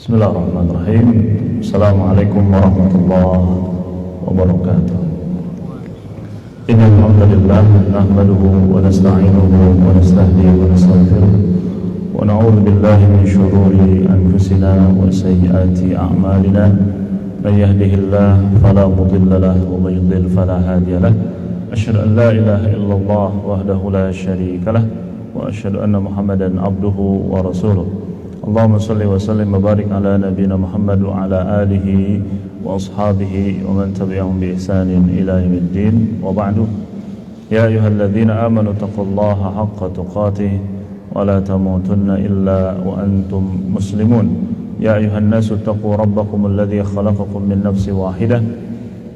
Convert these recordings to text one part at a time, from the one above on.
Bismillahirrahmanirrahim. Assalamualaikum warahmatullahi wabarakatuh. Innal hamdalillah nahmaduhu wa nasta'inuhu wa nastahdihi wa nastaghfiruh wa na'udzu billahi min shururi anfusina wa sayyiati a'malina. May yahdihillahu fala mudilla lahu wa may yudlil fala hadiya lahu. Asyhadu an la ilaha illallah wahdahu la syarika lah wa asyhadu anna Muhammadan abduhu wa rasuluh. Allahumma salli wa sallim wa barik ala nabiyina Muhammad wa ala alihi wa ashabihi wa man tabi'ahum bi ihsanin ila yaumiddin wa ba'du. Ya ayyuhalladzina amanu taqullaha haqqa tuqatih wa la tamutunna illa wa antum muslimun. Ya ayyuhan nasu taqu rabbakum alladzi khalaqakum min nafsin wahidah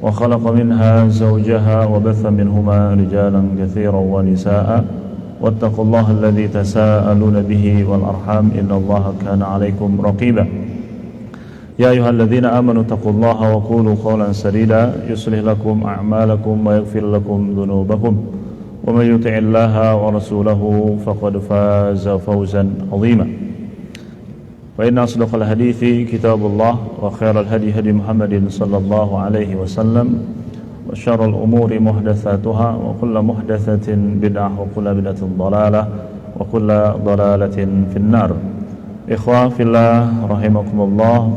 wa khalaqa minha zawjaha wa batha minhuma rijalan katsiran wa nisaa'a واتقوا الله الذي تساءلون به والأرحام إن الله كان عليكم رقيبا يا أيها الذين آمنوا اتقوا الله وقولوا قولا سديدا يصلح لكم أعمالكم ويغفر لكم ذنوبكم ومن يطع الله ورسوله فقد فاز فوزا عظيما فإن أصدق الحديث كتاب الله وخير الهدي هدي محمد صلى الله عليه وسلم وشر الأمور محدثاتها وكل محدثة بدعة وكل بدعة ضلالة وكل ضلالة في النار. Ikhwah fillah rahimakumullah,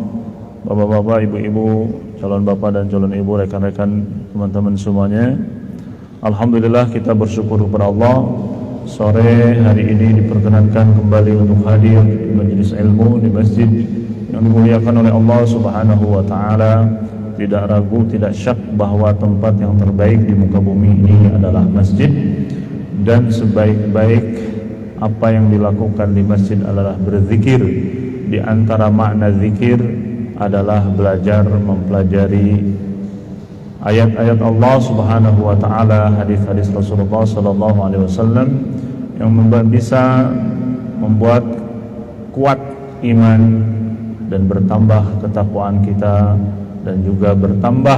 bapak-bapak, ibu-ibu, calon bapak dan calon ibu, rekan-rekan, teman-teman semuanya. Alhamdulillah kita bersyukur kepada Allah, sore hari ini diperkenankan kembali untuk hadir di majelis ilmu di masjid yang dimuliakan oleh Allah Subhanahu wa taala. Tidak ragu, tidak syak bahwa tempat yang terbaik di muka bumi ini adalah masjid, dan sebaik-baik apa yang dilakukan di masjid adalah berzikir. Di antara makna zikir adalah belajar mempelajari ayat-ayat Allah Subhanahu wa taala, hadis-hadis Rasulullah sallallahu alaihi wasallam yang bisa membuat kuat iman dan bertambah ketakwaan kita, dan juga bertambah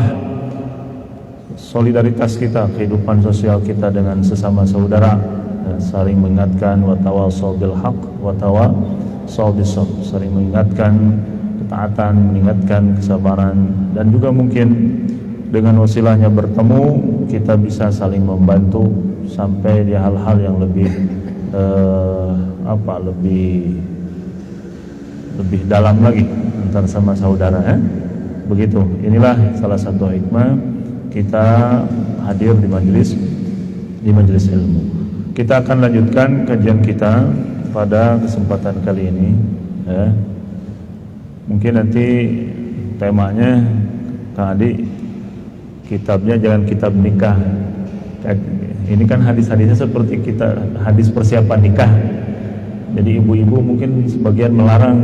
solidaritas kita, kehidupan sosial kita dengan sesama saudara, dan saling mengingatkan wa tawassaw bil haqq wa tawassaw bis sabr, saling mengingatkan ketaatan, mengingatkan kesabaran, dan juga mungkin dengan wasilahnya bertemu kita bisa saling membantu sampai di hal-hal yang lebih lebih dalam lagi antara sama saudara, Begitu. Inilah salah satu hikmah kita hadir di majelis ilmu. Kita akan lanjutkan kajian kita pada kesempatan kali ini, Mungkin nanti temanya, Kang Adi, kitabnya jangan kitab nikah. Ini kan hadis-hadisnya seperti kita hadis persiapan nikah. Jadi ibu-ibu mungkin sebagian melarang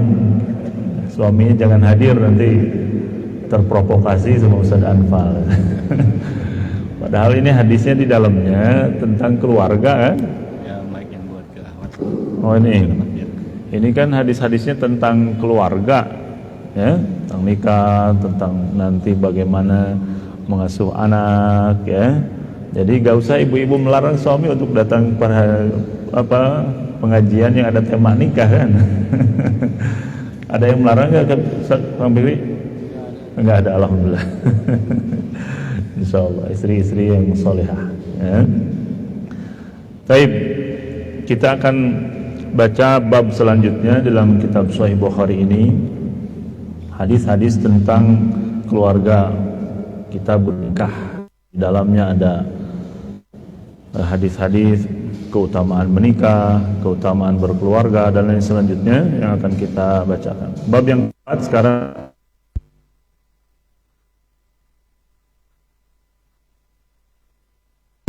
suaminya jangan hadir, nanti terprovokasi sama Ustaz Anfal. Padahal ini hadisnya di dalamnya tentang keluarga, Ya, mic yang buat ke Ahmad. Oh ini kan hadis-hadisnya tentang keluarga, ya, tentang nikah, tentang nanti bagaimana mengasuh anak, ya. Jadi gak usah ibu-ibu melarang suami untuk datang pada pengajian yang ada tema nikah, kan? Ada yang melarang nggak, Kang Billy? Enggak ada, alhamdulillah. Insyaallah istri-istri yang salihah, ya. Baik, kita akan baca bab selanjutnya dalam kitab Sahih Bukhari ini, hadis-hadis tentang keluarga, kitab nikah. Di dalamnya ada hadis-hadis keutamaan menikah, keutamaan berkeluarga, dan lain selanjutnya yang akan kita bacakan. Bab yang keempat sekarang,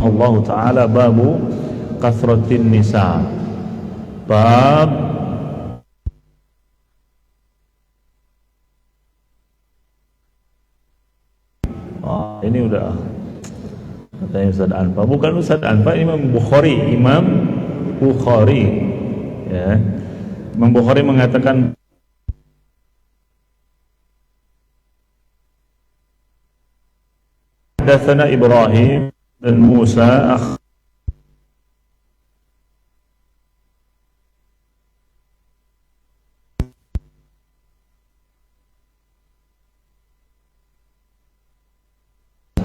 Allah Ta'ala, babu kasratin nisa. Bab ini udah katanya Ustaz Anfa, bukan Ustaz Anfa, Imam Bukhari, ya. Imam Bukhari mengatakan hadatsana Ibrahim dan Musa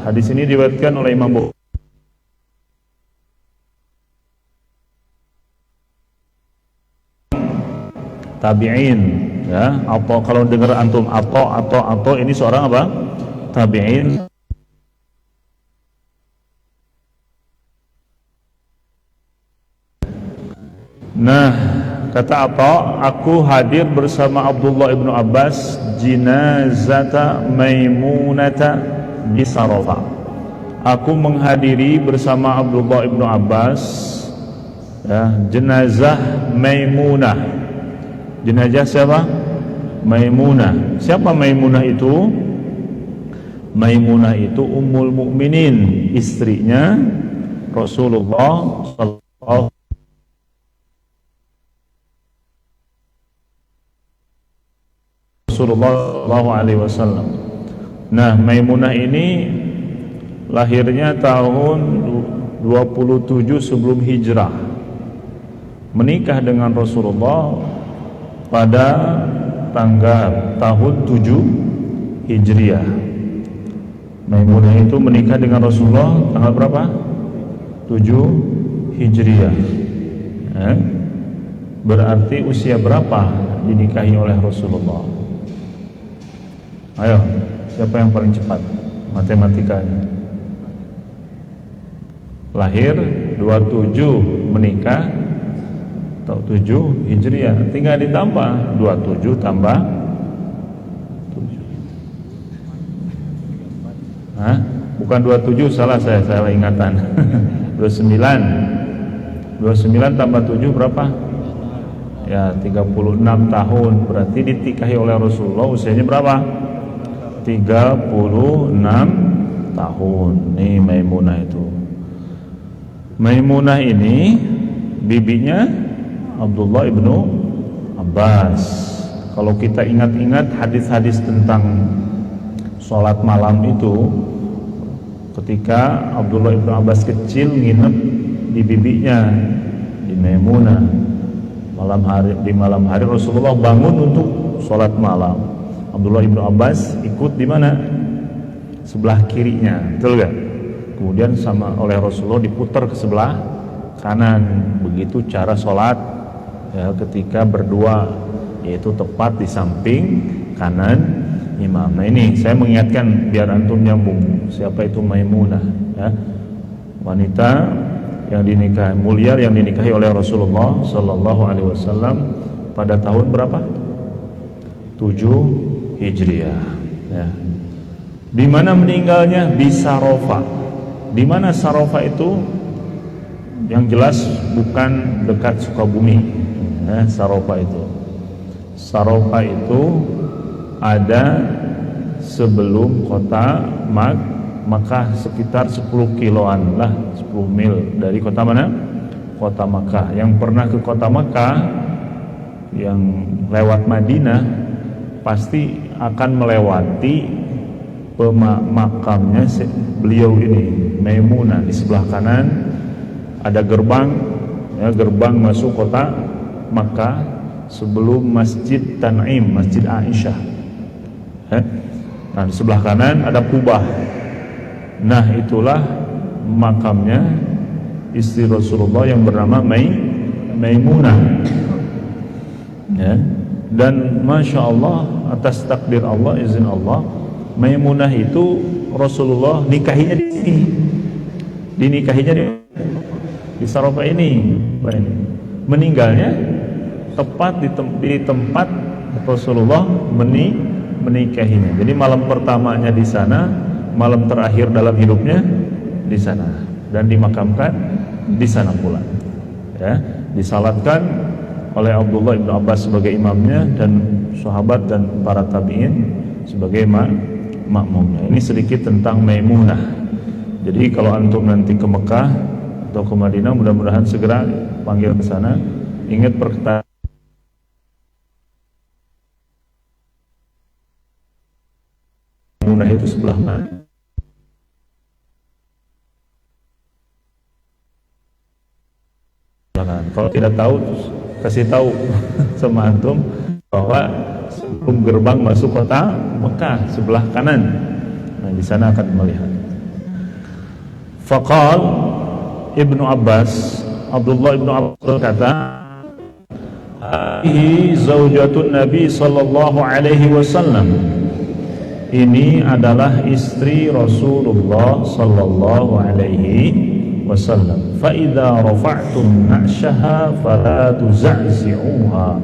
Hadis ini diriwayatkan oleh Imam Bukhari. Tabi'in, ya. Atau kalau dengar antum atau ini seorang apa? Tabi'in. Nah, kata Atha, aku hadir bersama Abdullah ibnu Abbas jinazata Maimunata di Sarafa. Aku menghadiri bersama Abdullah ibnu Abbas, ya, jenazah Maimunah. Jenazah siapa? Maimunah. Siapa Maimunah itu? Maimunah itu Ummul Mukminin, istrinya Rasulullah sallallahu alaihi wasallam. Nah, Maimunah ini lahirnya tahun 27 sebelum hijrah. Menikah dengan Rasulullah pada tahun 7 Hijriah. Maimunah itu menikah dengan Rasulullah tanggal berapa? 7 Hijriah. Berarti usia berapa dinikahi oleh Rasulullah? Ayo, siapa yang paling cepat matematikanya? Lahir 27, menikah 7 Hijriah, tinggal ditambah 27 tambah 7. Hah? Bukan 27, salah saya ingatan. 29 tambah 7 berapa? Ya, 36 tahun. Berarti ditikahi oleh Rasulullah usianya berapa? 36 tahun. Nih Maimunah itu. Maimunah ini bibinya Abdullah ibnu Abbas. Kalau kita ingat-ingat hadis-hadis tentang sholat malam itu, ketika Abdullah ibnu Abbas kecil nginep di bibinya, di Maimunah, di malam hari Rasulullah bangun untuk sholat malam. Abdullah ibnu Abbas ikut di mana? Sebelah kirinya, betul gak? Kemudian sama oleh Rasulullah diputar ke sebelah kanan. Begitu cara sholat, ya, ketika berdua, yaitu tepat di samping kanan imam. Nah ini saya mengingatkan biar antum nyambung. Siapa itu Maimunah, ya? Wanita yang dinikahi, mulia yang dinikahi oleh Rasulullah Sallallahu Alaihi Wasallam pada tahun berapa? 7 Hijriah. Ya. Di mana meninggalnya? Di Sarafa. Di mana Sarafa itu? Yang jelas bukan dekat Sukabumi. Ya, Sarafa itu. Sarafa itu ada sebelum kota Makkah, sekitar 10 kiloan lah, 10 mil dari kota mana? Kota Makkah. Yang pernah ke kota Makkah, yang lewat Madinah, pasti akan melewati makamnya beliau ini, Maimunah. Di sebelah kanan ada gerbang, ya, gerbang masuk kota Makkah sebelum Masjid Tan'im, Masjid Aisyah. Nah, di sebelah kanan ada Kubah. Nah, itulah makamnya istri Rasulullah yang bernama Maimunah. Ya. Dan Masya Allah, atas takdir Allah, izin Allah, Maimunah itu Rasulullah nikahinya di sini. Dinikahinya di Sarafa ini. Meninggalnya tepat di tempat Rasulullah menikahinya. Jadi malam pertamanya di sana, malam terakhir dalam hidupnya di sana, dan dimakamkan di sana pula. Ya, disalatkan oleh Abdullah ibnu Abbas sebagai imamnya dan sahabat dan para tabi'in sebagai makmumnya. Ini sedikit tentang Maimunah. Jadi kalau antum nanti ke Mekah atau ke Madinah, mudah-mudahan segera panggil ke sana. Ingat perkataan Maimunah itu sebelah mana? Kalau tidak tahu, kasih tahu sama antum bahwa sebelum gerbang masuk kota Mekah sebelah kanan. Nah, di sana akan melihat. Faqal Ibnu Abbas, Abdullah Ibnu Abbas berkata, "Ini zaujatun Nabi sallallahu alaihi wasallam." Ini adalah istri Rasulullah sallallahu alaihi wasallam. Fa idza rafa'tum na'syaha fala tuz'zi'uha.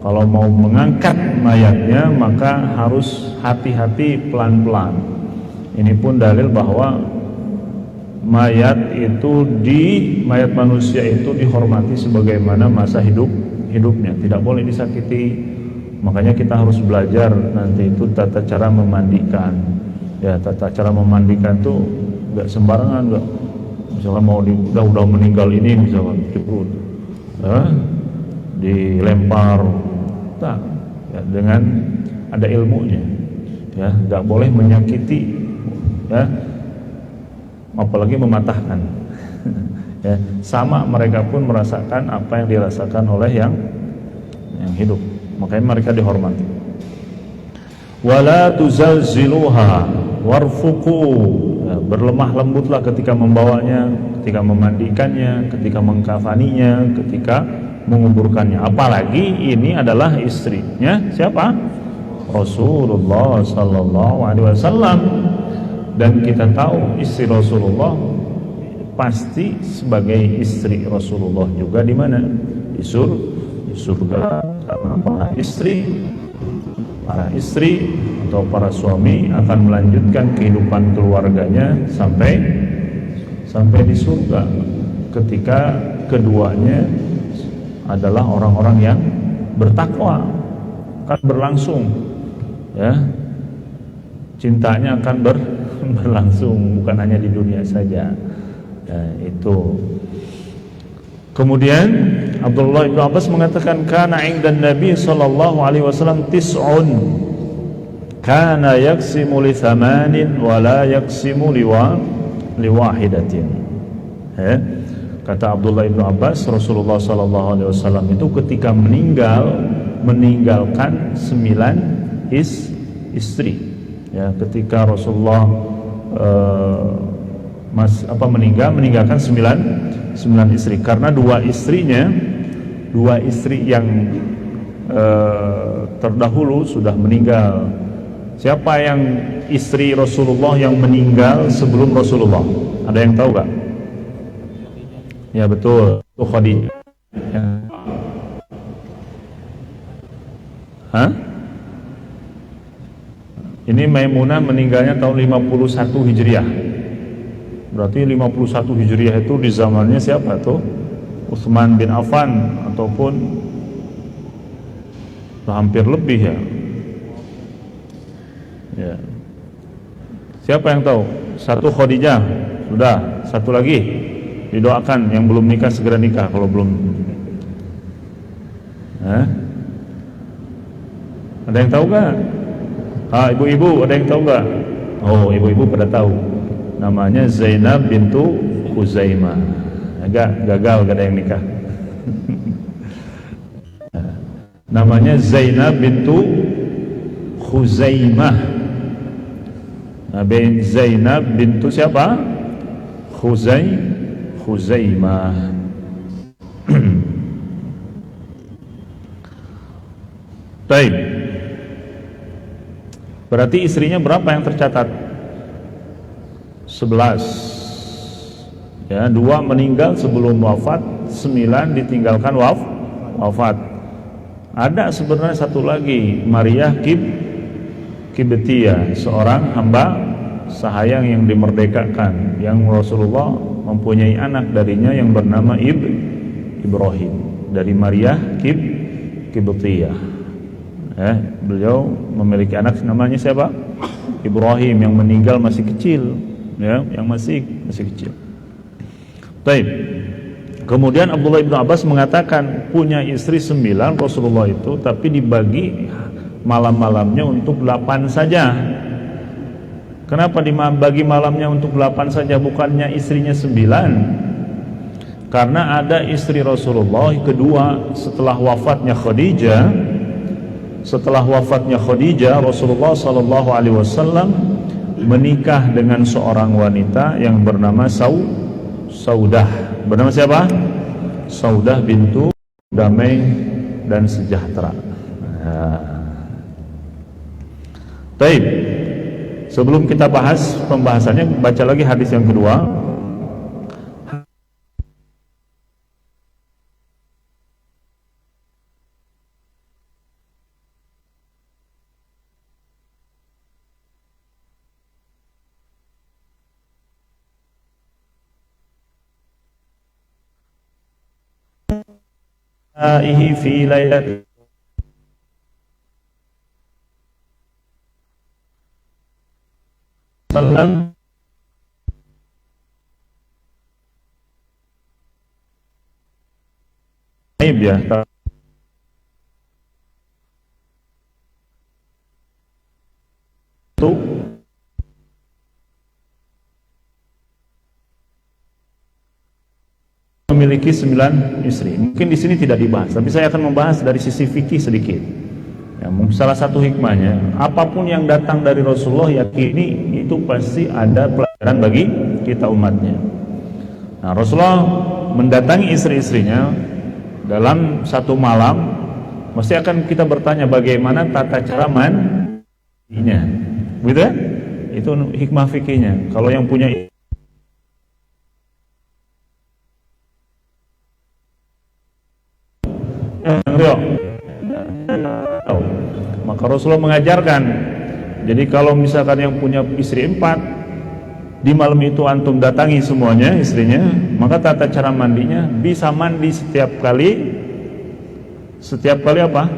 Kalau mau mengangkat mayatnya maka harus hati-hati, pelan-pelan. Ini pun dalil bahwa mayat manusia itu dihormati sebagaimana masa hidupnya, tidak boleh disakiti. Makanya kita harus belajar nanti itu tata cara memandikan. Ya, tata cara memandikan tuh enggak sembarangan, enggak. Misalnya mau udah meninggal ini misalnya diperut, dilempar, tak, ya, dengan ada ilmunya. Ya, enggak boleh menyakiti, ya, apalagi mematahkan. Ya, sama mereka pun merasakan apa yang dirasakan oleh yang hidup. Makanya mereka dihormati. Wala tuzalziluha warfuqu, ya, berlemah lembutlah ketika membawanya, ketika memandikannya, ketika mengkafaninya, ketika menguburkannya. Apalagi ini adalah istrinya siapa? Rasulullah sallallahu alaihi wasallam. Dan kita tahu istri Rasulullah pasti sebagai istri Rasulullah juga di mana? Di surga. Karena para istri atau para suami akan melanjutkan kehidupan keluarganya sampai di surga ketika keduanya adalah orang-orang yang bertakwa, akan berlangsung, ya, cintanya akan berlangsung, bukan hanya di dunia saja. Ya, itu. Kemudian Abdullah bin Abbas mengatakan, kana indan Nabi sallallahu alaihi wasallam tis'un, kana yaksimu li thamanin wa la yaksimu li wahidatin. Kata Abdullah bin Abbas, Rasulullah sallallahu alaihi wasallam itu ketika meninggalkan 9 istri. Ya, ketika Rasulullah meninggalkan 9 istri, karena dua istri yang terdahulu sudah meninggal. Siapa yang istri Rasulullah yang meninggal sebelum Rasulullah? Ada yang tahu gak? Ya betul, itu Khadijah. Hah? Ini Maimunah meninggalnya tahun 51 Hijriah. Berarti 51 Hijriah itu di zamannya siapa tuh? Utsman bin Affan, ataupun hampir lebih ya. Ya. Siapa yang tahu? Satu Khadijah, sudah. Satu lagi didoakan yang belum nikah segera nikah kalau belum. Ada yang tahu gak? Ibu-ibu ada yang tahu gak? Oh, ibu-ibu pada tahu. Namanya Zainab bintu Khuzaimah. Agak gagal gak ada yang nikah. Namanya Zainab bintu Khuzaimah. Zainab bintu siapa? Khuzaimah. Baik. Berarti istrinya berapa yang tercatat? 11. Ya, 2 meninggal sebelum wafat, 9 ditinggalkan wafat. Ada sebenarnya satu lagi, Maryah Kibtiyah, seorang hamba sahayang yang dimerdekakan, yang Rasulullah mempunyai anak darinya yang bernama Ibrahim, dari Maryah Kibtiyah. Beliau memiliki anak namanya siapa? Ibrahim, yang meninggal masih kecil, ya, yang masih kecil. Baik. Kemudian Abdullah bin Abbas mengatakan punya istri 9 Rasulullah itu, tapi dibagi malam-malamnya untuk 8 saja. Kenapa dibagi malamnya untuk 8 saja, bukannya istrinya 9? Karena ada istri Rasulullah kedua setelah wafatnya Khadijah. Setelah wafatnya Khadijah, Rasulullah sallallahu alaihi wasallam menikah dengan seorang wanita yang bernama Saudah. Bernama siapa? Saudah bintu Damai dan Sejahtera. Baik. Sebelum kita bahas pembahasannya, baca lagi hadis yang kedua. Fi lailat salam ya satu memiliki 9 istri. Mungkin di sini tidak dibahas, tapi saya akan membahas dari sisi fikih sedikit. Ya, salah satu hikmahnya, apapun yang datang dari Rasulullah, yakini itu pasti ada pelajaran bagi kita umatnya. Nah, Rasulullah mendatangi istri-istrinya dalam satu malam, mesti akan kita bertanya bagaimana tata cara mandinya, gitu ya? Itu hikmah fikihnya. Kalau yang punya maka Rasulullah mengajarkan, jadi kalau misalkan yang punya istri 4, di malam itu antum datangi semuanya istrinya, maka tata cara mandinya bisa mandi setiap kali apa?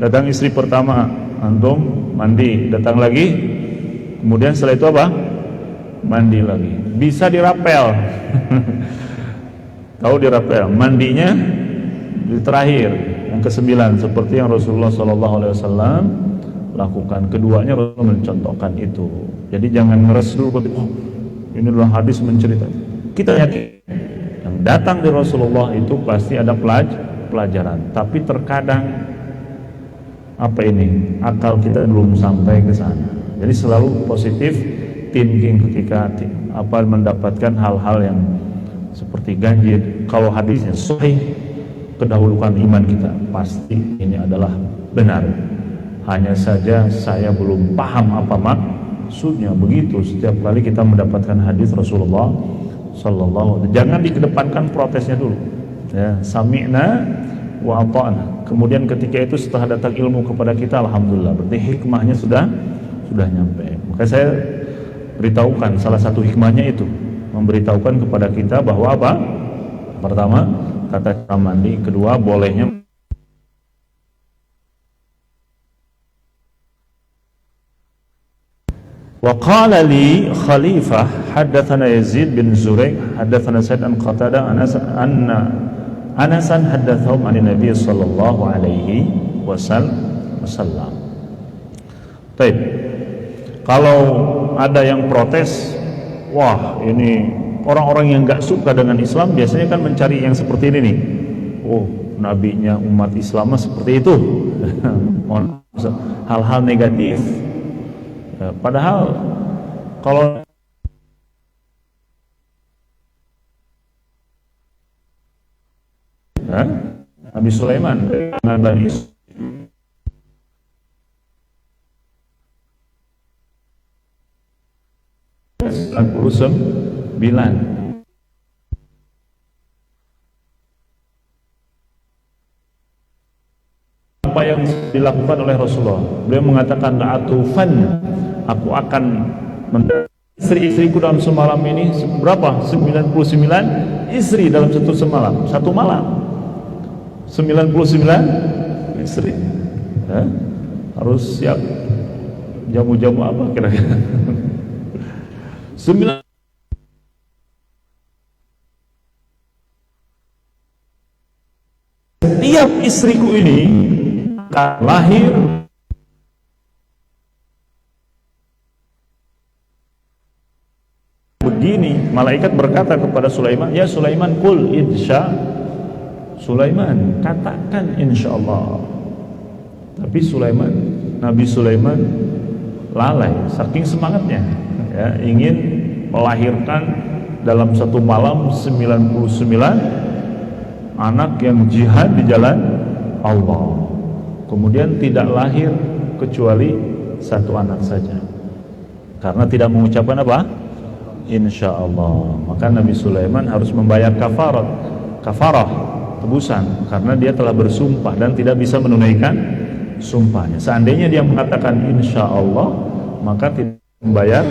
Datang istri pertama antum mandi, datang lagi, kemudian setelah itu apa? Mandi lagi. Bisa dirapel. Tahu dirapel, mandinya di terakhir yang ke-9 seperti yang Rasulullah SAW lakukan. Keduanya Rasulullah mencontohkan itu. Jadi jangan ngeres dulu, oh, ini adalah hadis menceritakan. Kita yakin yang datang dari Rasulullah itu pasti ada pelajaran. Tapi terkadang akal kita belum sampai ke sana. Jadi selalu positif thinking ketika mendapatkan hal-hal yang seperti ganjil. Kalau hadisnya sahih, kedahulukan iman kita, pasti ini adalah benar. Hanya saja saya belum paham apa maksudnya. Begitu setiap kali kita mendapatkan hadis Rasulullah sallallahu alaihi wasallam, jangan dikedepankan protesnya dulu ya, sami'na wa ata'na. Kemudian ketika itu setelah datang ilmu kepada kita, alhamdulillah, berarti hikmahnya sudah nyampe. Maka saya beritahukan salah satu hikmahnya itu, memberitahukan kepada kita bahwa apa? Pertama, tata cara mandi. Kedua, bolehnya. Wa qala li Khalifah haddatsana Yazid bin Zurayq haddatsana Sa'id an Qatadah anna Anasan haddatsahum 'an Nabi sallallahu alaihi wasallam. Baik. Kalau ada yang protes, wah ini orang-orang yang gak suka dengan Islam biasanya kan mencari yang seperti ini nih. Oh, nabinya umat Islam seperti itu. Hal-hal negatif. Ya, padahal kalau Nabi Sulaiman dengan Bani Israil, apa yang dilakukan oleh Rasulullah, beliau mengatakan la'atufan, aku akan istri-istriku dalam semalam ini. Berapa? 99 istri dalam satu malam 99 istri. Harus siap jamu-jamu apa kira-kira? 9. Setiap istriku ini akan lahir begini. Malaikat berkata kepada Sulaiman, ya Sulaiman, kul insya Sulaiman, katakan insyaallah. Tapi Nabi Sulaiman lalai saking semangatnya. ya, ingin melahirkan dalam satu malam 99 anak yang jihad di jalan Allah. Kemudian tidak lahir kecuali satu anak saja, karena tidak mengucapkan apa? Insya Allah. Maka Nabi Sulaiman harus membayar kafarah, tebusan, karena dia telah bersumpah dan tidak bisa menunaikan sumpahnya. Seandainya dia mengatakan insya Allah, maka tidak membayar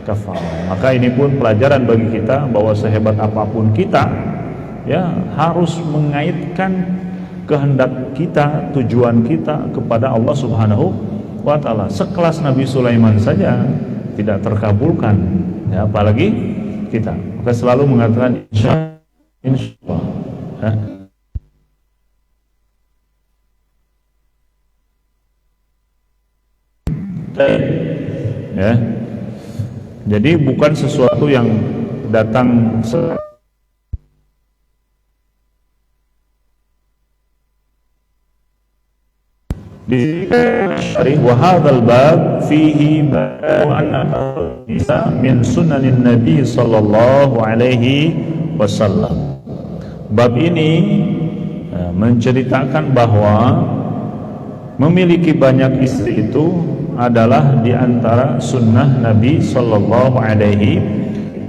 kafarah. Maka ini pun pelajaran bagi kita bahwa sehebat apapun kita, ya, harus mengaitkan kehendak kita, tujuan kita kepada Allah Subhanahu wa ta'ala. Sekelas Nabi Sulaiman saja tidak terkabulkan, ya, apalagi kita. Maka selalu mengatakan insya Allah, ya. Jadi bukan sesuatu yang datang di syarih wa hadzal bab fihi anna nisa min sunanin nabi sallallahu alaihi wasallam. Bab ini menceritakan bahwa memiliki banyak istri itu adalah di antara sunnah Nabi sallallahu alaihi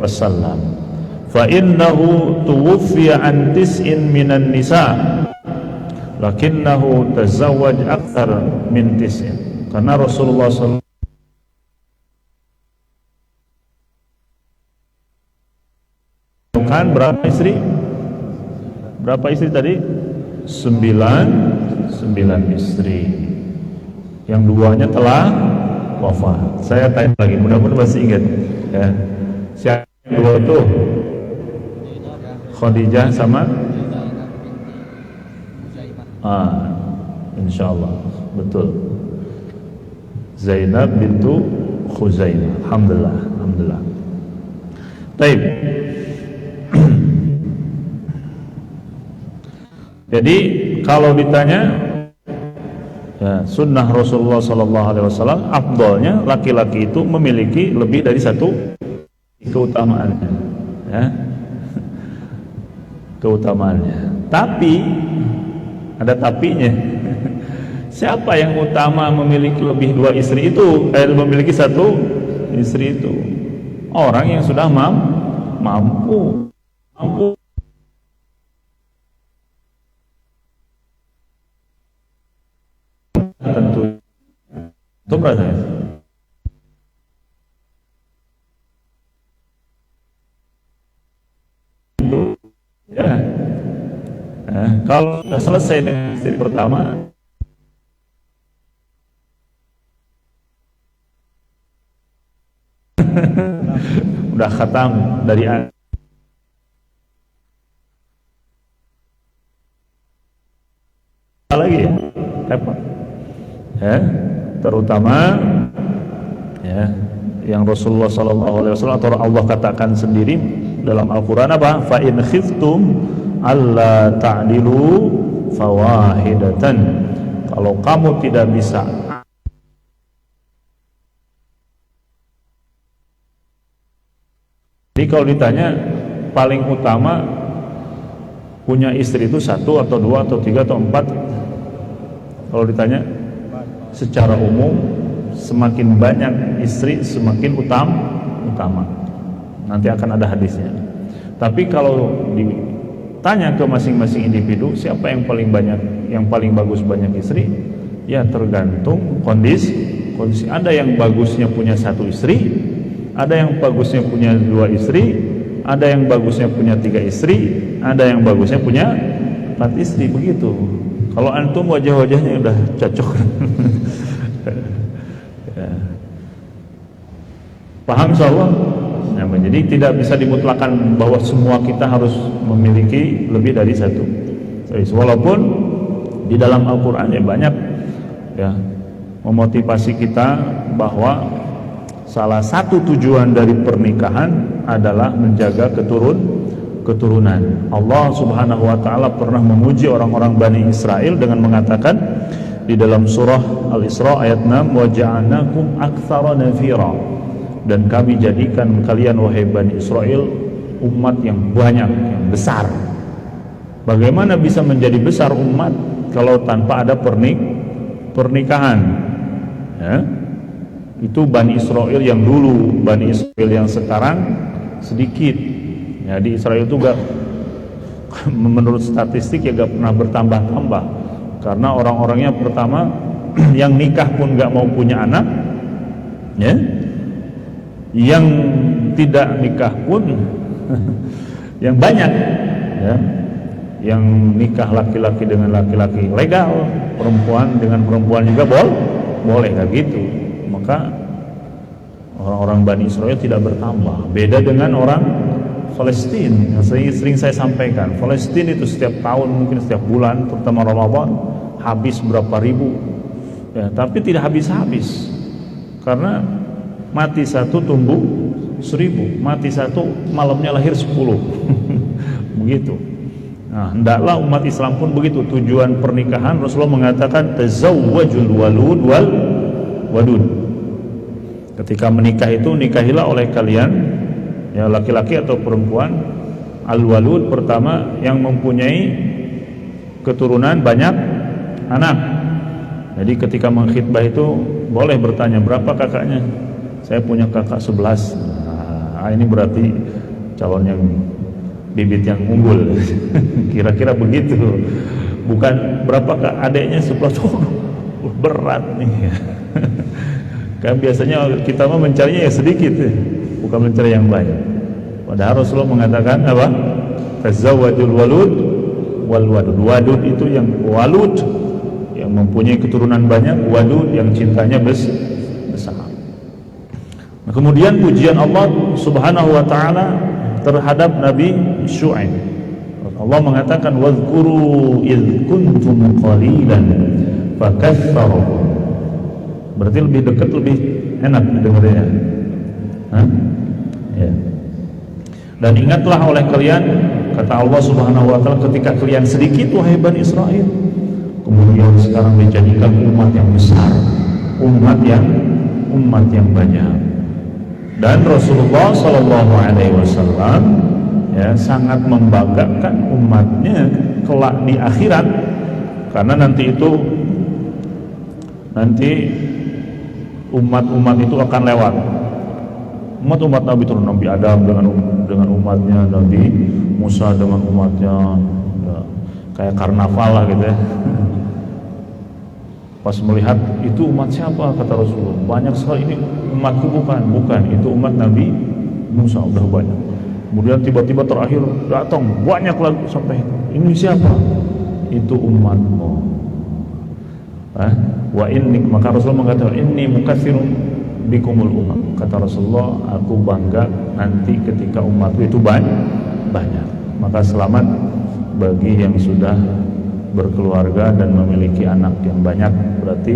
wasallam. Fa innahu tuwfiya an tis'in minan nisa lakinnahu tazawwaj akthar min tis'in. Karena Rasulullah SAW kan berapa istri? Berapa istri tadi? 9 istri. Yang duanya telah wafat. Saya tanya lagi, mudah-mudahan masih ingat, ya. Siapa yang dua itu? Khadijah sama insyaallah betul, Zainab bintu Khuzaimah. Alhamdulillah. Baik. Jadi kalau ditanya, ya, sunnah Rasulullah SAW afdalnya laki-laki itu memiliki lebih dari satu keutamaannya, ya, keutamaannya. Tapi ada tapinya. Siapa yang utama memiliki lebih dua istri itu? Memiliki satu istri itu orang yang sudah mampu. Tentu itu berarti ya. Kalau sudah selesai dengan istri pertama, udah khatam dari lagi, ya, repot, ya. Terutama, ya, yang Rasulullah SAW atau Allah katakan sendiri dalam Al-Quran apa? Fa in khiftum alla ta'dilu fawahidatan. Kalau kamu tidak bisa, jadi kalau ditanya paling utama punya istri itu satu atau dua atau tiga atau empat, kalau ditanya secara umum semakin banyak istri semakin utama. Nanti akan ada hadisnya. Tapi kalau tanya ke masing-masing individu siapa yang paling banyak, yang paling bagus banyak istri, ya tergantung kondisi. Ada yang bagusnya punya satu istri, ada yang bagusnya punya dua istri, ada yang bagusnya punya tiga istri, ada yang bagusnya punya 4 istri, begitu. Kalau antum wajah-wajahnya udah cocok. Ya. Paham insyaallah? Nah, jadi tidak bisa dimutlakan bahwa semua kita harus memiliki lebih dari satu. Walaupun di dalam Al-Quran ya banyak, ya, memotivasi kita bahwa salah satu tujuan dari pernikahan adalah menjaga keturunan. Allah Subhanahu wa ta'ala pernah memuji orang-orang Bani Israel dengan mengatakan di dalam surah Al-Isra ayat 6, wa ja'alnakum aktsara nafira. dan kami jadikan kalian wahai Bani Israel umat yang banyak, yang besar. Bagaimana bisa menjadi besar umat kalau tanpa ada pernikahan? Ya? Itu Bani Israel yang dulu, Bani Israel yang sekarang sedikit. Ya, di Israel itu menurut statistik ya gak pernah bertambah-tambah, karena orang-orangnya pertama yang nikah pun gak mau punya anak, ya, yang tidak nikah pun yang banyak, ya, yang nikah laki-laki dengan laki-laki legal, perempuan dengan perempuan juga boleh kayak gitu. Maka orang-orang Bani Israel tidak bertambah. Beda dengan orang Palestina yang sering saya sampaikan. Palestina itu setiap tahun, mungkin setiap bulan, terutama Ramadan, habis berapa ribu, ya, tapi tidak habis-habis, karena mati satu tumbuh 1000, mati satu malamnya lahir 10. Begitu. Nah, hendaklah umat Islam pun begitu. Tujuan pernikahan, Rasulullah mengatakan tazawwajul walud wal wadud. Ketika menikah itu, nikahilah oleh kalian, ya, laki-laki atau perempuan, al-walud, pertama yang mempunyai keturunan banyak anak. Jadi ketika mengkhitbah itu boleh bertanya, berapa kakaknya? Saya punya kakak 11. Nah, ini berarti calon yang bibit yang unggul. Kira-kira begitu. Bukan berapa adiknya 11. Berat nih. Kan biasanya kita mah mencarinya ya sedikit, bukan mencari yang banyak. Padahal Rasulullah mengatakan apa? Tazawwajul walud wal wadud. Wadud itu yang walud, yang mempunyai keturunan banyak, wadud yang cintanya besar. Nah, kemudian pujian Allah Subhanahu wa taala terhadap Nabi Syu'aib. Allah mengatakan wadhkuru idz kuntum qalilan fakatsarakum. Berarti lebih dekat, lebih enak dengarnya. Ya. Dan ingatlah oleh kalian, kata Allah Subhanahu wa taala, ketika kalian sedikit wahai Bani Israel, kemudian sekarang dijadikan umat yang besar, umat yang banyak. Dan Rasulullah sallallahu alaihi wasallam ya sangat membanggakan umatnya kelak di akhirat, karena nanti umat-umat itu akan lewat. Umat-umat Nabi turun, Nabi Adam dengan umatnya, Nabi Musa dengan umatnya, ya, kayak karnaval lah gitu ya. Pas melihat itu umat siapa, kata Rasulullah, banyak sekali. Ini umatku bukan, itu umat Nabi Musa, udah banyak. Kemudian tiba-tiba terakhir datang banyak lagi sampai ini siapa? Itu umatmu. Wa inni, maka Rasulullah mengatakan inni mukatsirun bikumul umam. Kata Rasulullah, aku bangga nanti ketika umatku itu banyak. Maka selamat bagi yang sudah berkeluarga dan memiliki anak yang banyak, berarti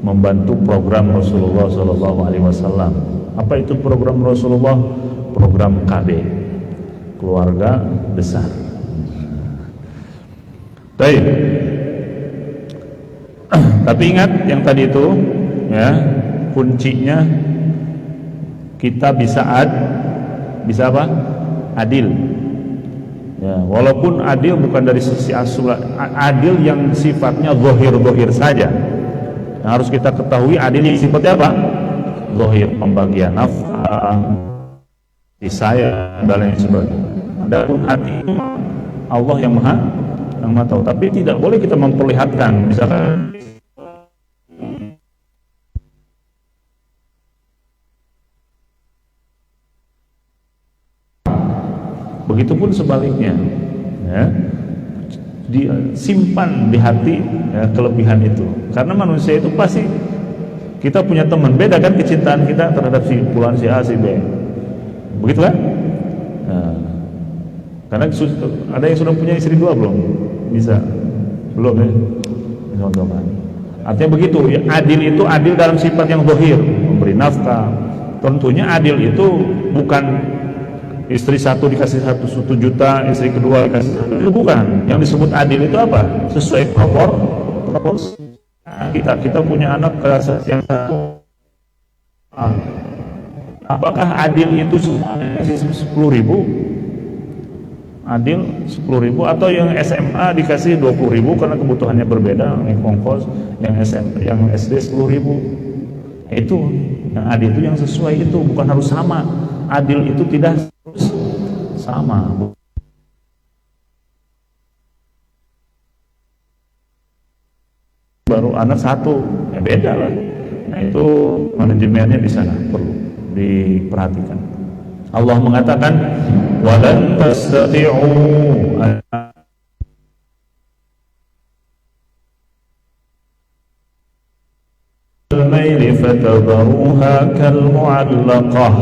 membantu program Rasulullah sallallahu alaihi wasallam. Apa itu program Rasulullah? Program KB, keluarga besar. Baik. Tapi ingat yang tadi itu, ya, kuncinya kita bisa apa? Adil. Ya, walaupun adil bukan dari sisi asal, adil yang sifatnya zahir saja. Yang harus kita ketahui adil yang sifatnya apa? Zahir, pembagian nafkah, disayang dan lain sebagainya. Adapun hati Allah yang maha tahu. Tapi tidak boleh kita memperlihatkan, misalkan begitupun sebaliknya, ya, simpan di hati, ya, kelebihan itu. Karena manusia itu pasti, kita punya teman, beda kan kecintaan kita terhadap si fulan, si A, si B, begitu kan? Nah, karena ada yang sudah punya istri 2 belum? Bisa? Belum ya? Artinya begitu, ya, adil itu adil dalam sifat yang zahir, memberi nafkah. Tentunya adil itu bukan istri 1 dikasih 1 juta, istri kedua dikasih 1, itu bukan. Yang disebut adil itu apa? Sesuai proporsi. Kita punya anak yang 1, Apakah adil itu semuanya 10.000? Adil 10.000, atau yang SMA dikasih 20.000 karena kebutuhannya berbeda, yang ongkos, yang SD 10.000? Itu yang adil, itu yang sesuai, itu bukan harus sama. Adil itu tidak harus sama. Baru anak satu, ya beda lah. Nah, itu manajemennya di sana perlu diperhatikan. Allah mengatakan, walan tastati'u al-maili fatadharuha kal-mu'allaqah.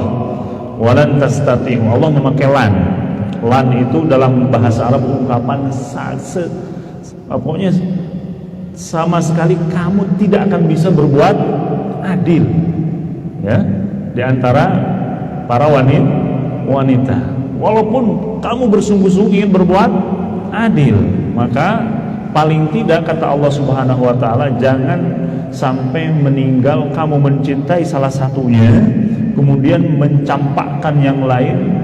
Walan tastati'u, Allah memakai lan. Lan itu dalam bahasa Arab ungkapan pokoknya sama sekali kamu tidak akan bisa berbuat adil, ya, di antara para wanita. Walaupun kamu bersungguh-sungguh ingin berbuat adil, maka paling tidak kata Allah Subhanahu wa taala, jangan sampai meninggal kamu mencintai salah satunya kemudian mencampakkan yang lain,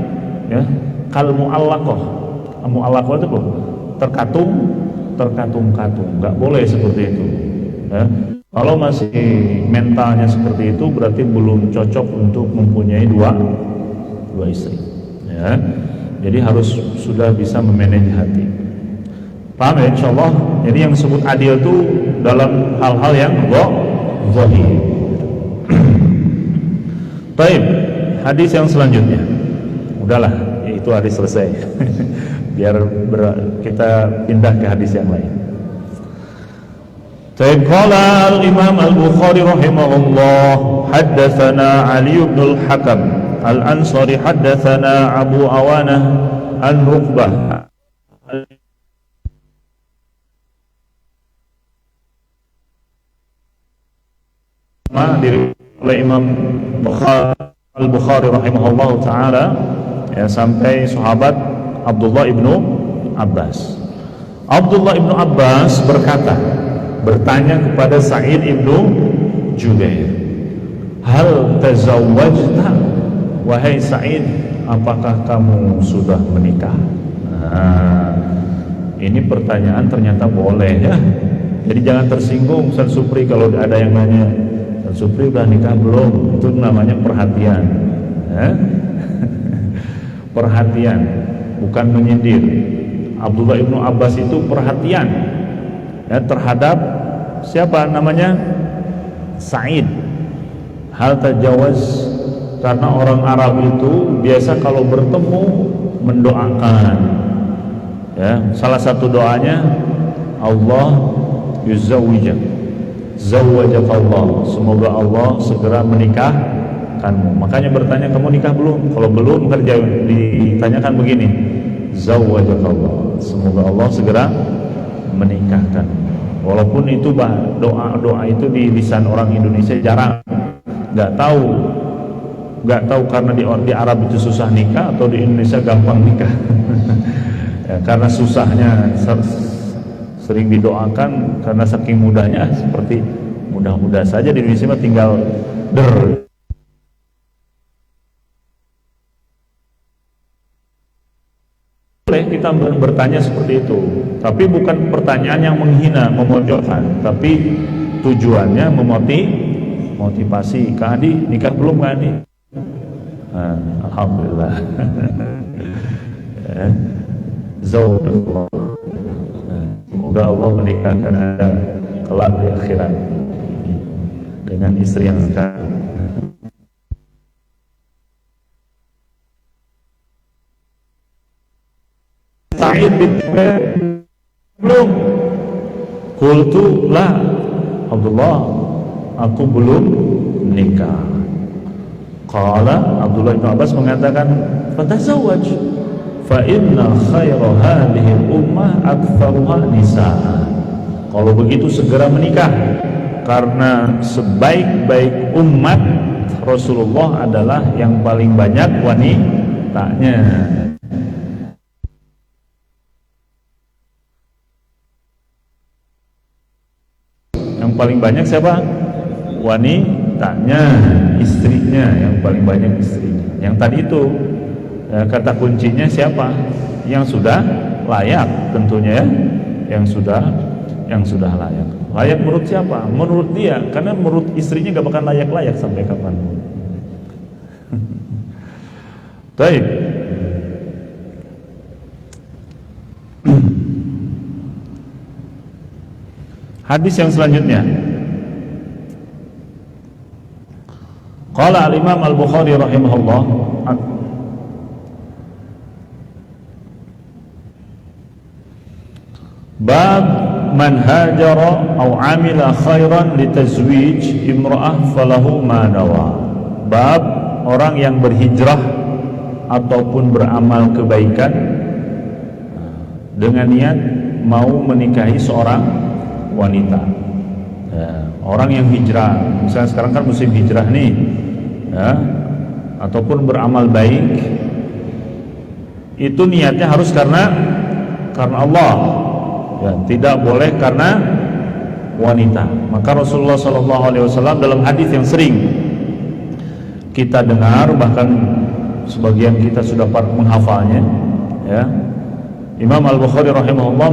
ya. Kal mu'allaqah. Mu'allaqah itu terkatung-katung, nggak boleh seperti itu, ya. Kalau masih mentalnya seperti itu, berarti belum cocok untuk mempunyai dua istri, ya. Jadi harus sudah bisa memanage hati. Paham ya, insyaallah. Jadi yang disebut adil itu dalam hal-hal yang zahir. Baik, hadis yang selanjutnya. Udahlah, itu hadis selesai. Biar kita pindah ke hadis yang lain. Qala al-Imam al-Bukhari rahimahullah, haddatsana Ali bin al-Hakam al-Ansari, haddatsana Abu Awanah an Rukbah diri oleh Imam al-Bukhari rahimahullah taala, ya, sampai sahabat Abdullah ibnu Abbas. Abdullah ibnu Abbas bertanya kepada Sa'id ibnu Jubair, hal tazawwajta, wahai Sa'id, apakah kamu sudah menikah? Nah, ini pertanyaan ternyata boleh, ya. Jadi jangan tersinggung Ustaz Supri kalau ada yang nanya, Ustaz Supri udah nikah belum? Itu namanya perhatian, ya. Perhatian, bukan menyindir. Abdullah ibnu Abbas itu perhatian, ya, terhadap siapa namanya? Sa'id. Hal tajawaz, karena orang Arab itu biasa kalau bertemu mendoakan, ya. Salah satu doanya, Allah yuzawwijak, zawwajakallah, semoga Allah segera menikahkanmu. Makanya bertanya, kamu nikah belum? Kalau belum, maka ditanyakan begini, zawwajakallah, semoga Allah segera menikahkan. Walaupun itu doa itu di lisan orang Indonesia jarang, nggak tahu karena di Arab itu susah nikah atau di Indonesia gampang nikah. Ya, karena susahnya sering didoakan, karena saking mudahnya seperti mudah-mudah saja di Indonesia mah tinggal boleh kita bertanya seperti itu, tapi bukan pertanyaan yang menghina, memojokkan, tapi tujuannya motivasi. Kak Adi nikah belum, Kak Adi? Alhamdulillah. Zawjullah, semoga Allah menikahkan Anda kelak di akhirat dengan istri yang sekarang. Sa'id bin Jubair belum. Qultu la, Abdullah, aku belum nikah. Qala, Abdullah bin Abbas mengatakan, fatazawwaj, fa inna khaira hadhihi ummah aktsaruha nisaa. Kalau begitu segera menikah, karena sebaik-baik umat Rasulullah adalah yang paling banyak wanitanya. Yang paling banyak siapa? Wanitanya, istri istrinya, yang paling banyak istrinya. Yang tadi itu kata kuncinya siapa? Yang sudah layak tentunya ya, yang sudah layak. Layak menurut siapa? Menurut dia, karena menurut istrinya gak bakal layak-layak sampai kapan. Baik. Hadis yang selanjutnya, qala al-Imam al-Bukhari rahimahullah, bab man hajara aw amila khairan litazwij imra'ah falahu ma nawa. Bab orang yang berhijrah ataupun beramal kebaikan dengan niat mau menikahi seorang wanita. Orang yang hijrah, misalnya sekarang kan musim hijrah nih, ataupun beramal baik, itu niatnya harus karena Allah, ya, tidak boleh karena wanita. Maka Rasulullah SAW dalam hadis yang sering kita dengar, bahkan sebagian kita sudah menghafalnya, ya, Imam Al-Bukhari rahimahullah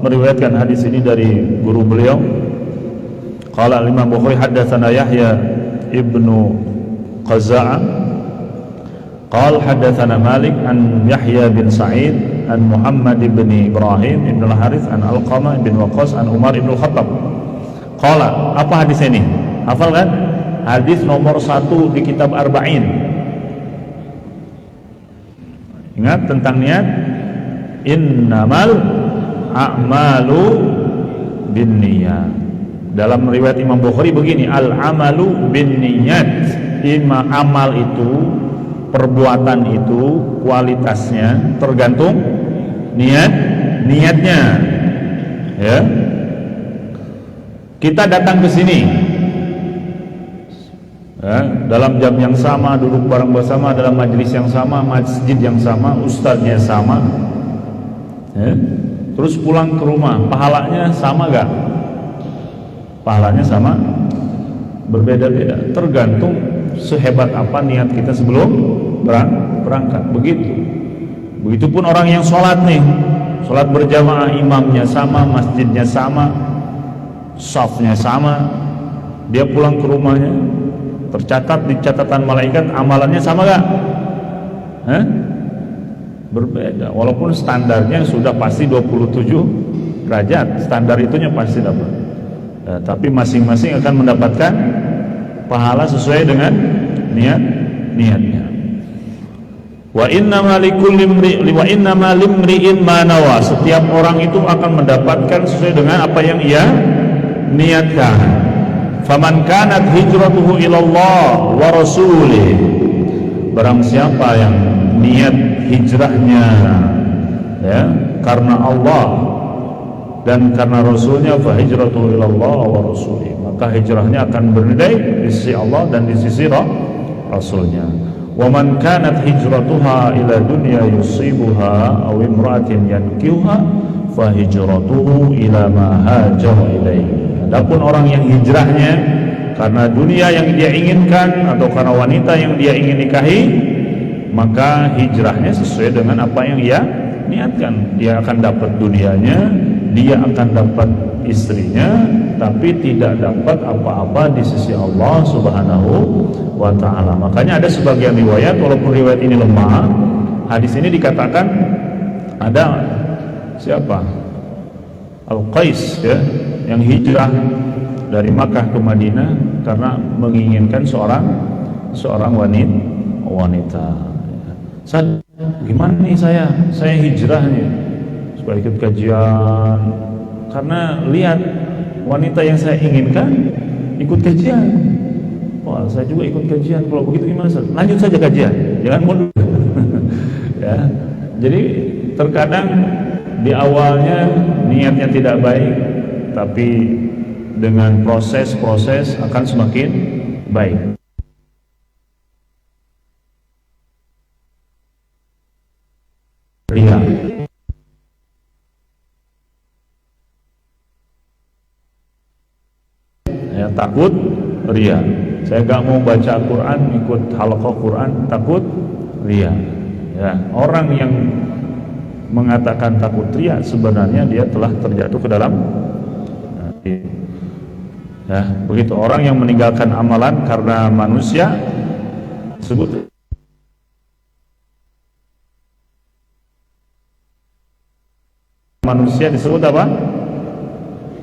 meriwayatkan hadis ini dari guru beliau. Qala al-Imam Bukhari haddatsana Yahya ibnu Qaza'ah qala haddatsana Malik an Yahya bin Sa'id an Muhammad bin Ibrahim ibn al-Harith an Alqamah bin Waqqas an Umar ibn al-Khattab. Qala, apa hadis ini? Hafal kan? Hadis nomor 1 di kitab Arba'in. Ingat tentang niat, innamal a'malu binniyat. Dalam riwayat Imam Bukhari begini, al-amalu binniyat. Amal itu, perbuatan itu, kualitasnya tergantung niatnya. Ya. Kita datang ke sini, ya, dalam jam yang sama, duduk bareng bersama dalam majelis yang sama, masjid yang sama, ustadznya sama, ya. Terus pulang ke rumah, pahalanya sama gak? Pahalanya sama? Berbeda-beda, tergantung sehebat apa niat kita sebelum berangkat. Begitupun orang yang sholat nih, sholat berjamaah, imamnya sama, masjidnya sama, shafnya sama, dia pulang ke rumahnya, tercatat di catatan malaikat, amalannya sama gak? Berbeda, walaupun standarnya sudah pasti 27 derajat, standar itunya pasti dapat, tapi masing-masing akan mendapatkan pahala sesuai dengan niatnya. Wa innama limri'in ma nawa. Setiap orang itu akan mendapatkan sesuai dengan apa yang ia niatkan. Faman kanat hijratuhu ilallah wa rasulih. Barang siapa yang niat hijrahnya, ya, karena Allah dan karena Rasulnya, fa hijratuhu ilallah wa rasulih, maka hijrahnya akan bernilai di sisi Allah dan di sisi Rasulnya. Wa man kanat hijratuha ila dunya yusibuha aw imra'atin yankihuha fa hijratuhu ila ma hajara ilaihi. Adapun orang yang hijrahnya karena dunia yang dia inginkan atau karena wanita yang dia ingin nikahi, maka hijrahnya sesuai dengan apa yang ia niatkan. Dia akan dapat dunianya, dia akan dapat istrinya, tapi tidak dapat apa-apa di sisi Allah Subhanahu wa ta'ala. Makanya ada sebagian riwayat, walaupun riwayat ini lemah, hadis ini dikatakan ada siapa? Al-Qais, ya, yang hijrah dari Makkah ke Madinah karena menginginkan seorang wanita. Gimana nih saya hijrah nih supaya ikut kajian, karena lihat wanita yang saya inginkan ikut kajian. Wah, saya juga ikut kajian. Kalau begitu gimana? Lanjut saja kajian, jangan mundur. Ya, jadi terkadang di awalnya niatnya tidak baik, tapi dengan proses akan semakin baik. Ria. Ya, takut ria. Saya nggak mau baca Quran, ikut halaqah Quran, takut ria. Ya, orang yang mengatakan takut ria sebenarnya dia telah terjatuh ke dalam ya, begitu. Orang yang meninggalkan amalan karena manusia disebut apa?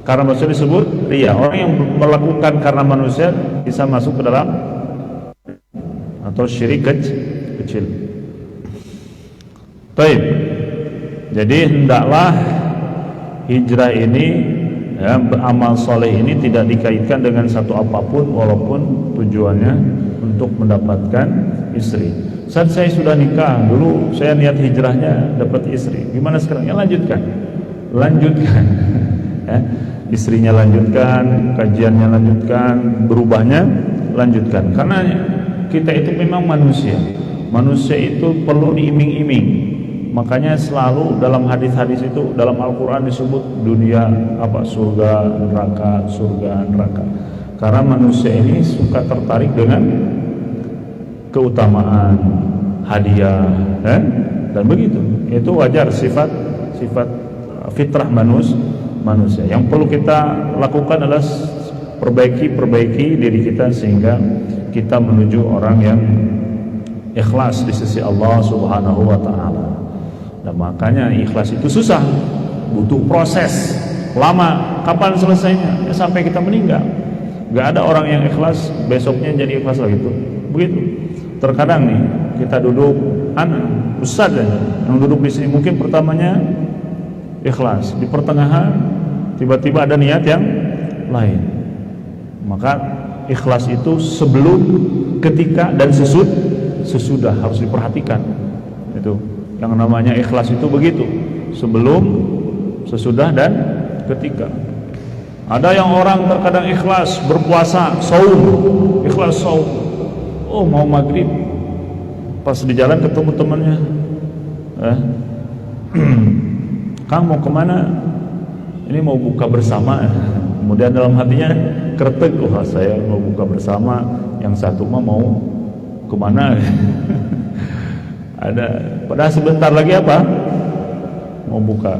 Karena manusia disebut ria. Orang yang melakukan karena manusia bisa masuk ke dalam atau syirik kecil. Baik. Jadi hendaklah hijrah ini, ya, beramal soleh ini tidak dikaitkan dengan satu apapun, walaupun tujuannya untuk mendapatkan istri. Saat saya sudah nikah, dulu saya niat hijrahnya dapat istri. Gimana sekarang? Ya lanjutkan. Ya, istrinya lanjutkan, kajiannya lanjutkan, berubahnya lanjutkan. Karena kita itu memang manusia. Manusia itu perlu diiming-iming. Makanya selalu dalam hadis-hadis itu, dalam Al-Quran disebut dunia apa, surga, neraka. Karena manusia ini suka tertarik dengan keutamaan, hadiah, dan begitu. Itu wajar, sifat fitrah manusia. Yang perlu kita lakukan adalah perbaiki diri kita sehingga kita menuju orang yang ikhlas di sisi Allah Subhanahu wa taala. Dan makanya ikhlas itu susah, butuh proses lama. Kapan selesainya? Ya, sampai kita meninggal. Gak ada orang yang ikhlas besoknya jadi ikhlas lagi, begitu. Terkadang nih kita duduk, ustaz yang duduk di sini mungkin pertamanya ikhlas, di pertengahan tiba-tiba ada niat yang lain. Maka ikhlas itu sebelum, ketika, dan sesudah harus diperhatikan. Itu yang namanya ikhlas itu begitu, sebelum, sesudah, dan ketika. Ada yang orang terkadang ikhlas berpuasa, ikhlas saum. Oh, mau maghrib, pas di jalan ketemu temannya, Kang mau kemana? Ini mau buka bersama. Kemudian dalam hatinya kretek, saya mau buka bersama, yang satu mah mau kemana? Ada, padahal sebentar lagi apa? Mau buka.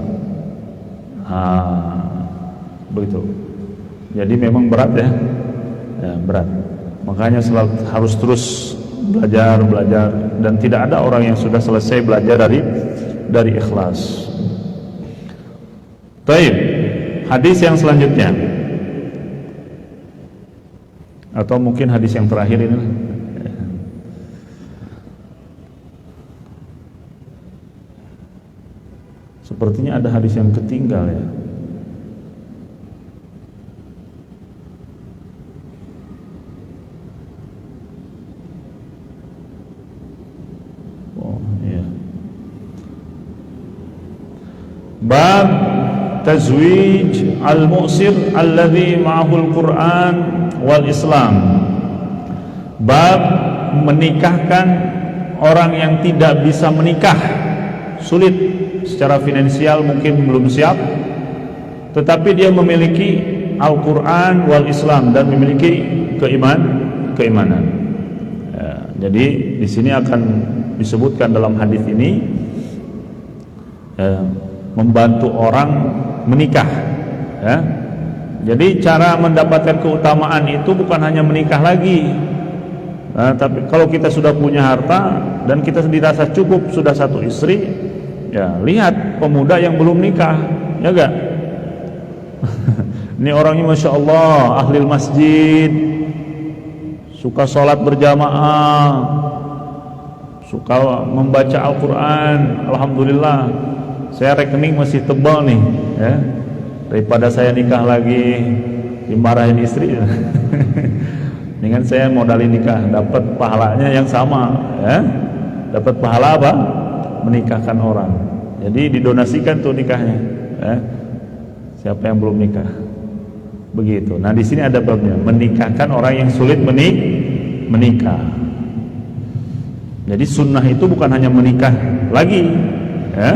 Begitu. Jadi memang berat ya, berat. Makanya selalu harus terus belajar, dan tidak ada orang yang sudah selesai belajar dari ikhlas. Baik, hadis yang selanjutnya, atau mungkin hadis yang terakhir ini. Sepertinya ada hadis yang ketinggal ya. Oh iya. Bab tazwij al-mu'sir alladhi ma'ahul Quran wal Islam. Bab menikahkan orang yang tidak bisa menikah, sulit secara finansial, mungkin belum siap, tetapi dia memiliki Al-Quran wal Islam dan memiliki keimanan. Ya, jadi di sini akan disebutkan dalam hadis ini, membantu orang menikah. Ya. Jadi cara mendapatkan keutamaan itu bukan hanya menikah lagi. Tapi kalau kita sudah punya harta dan kita dirasa cukup sudah satu istri, ya lihat pemuda yang belum nikah, ya enggak? Ini orangnya masya Allah ahli masjid, suka sholat berjamaah, suka membaca Al-Quran. Alhamdulillah, saya rekening masih tebal nih, ya. Daripada saya nikah lagi dimarahin istri, dengan saya modalin nikah, dapat pahalanya yang sama, ya. Dapat pahala apa? Menikahkan orang. Jadi didonasikan tuh nikahnya, ya. Siapa yang belum nikah? Begitu. Nah di sini ada babnya, menikahkan orang yang sulit menikah. Jadi sunnah itu bukan hanya menikah lagi, ya.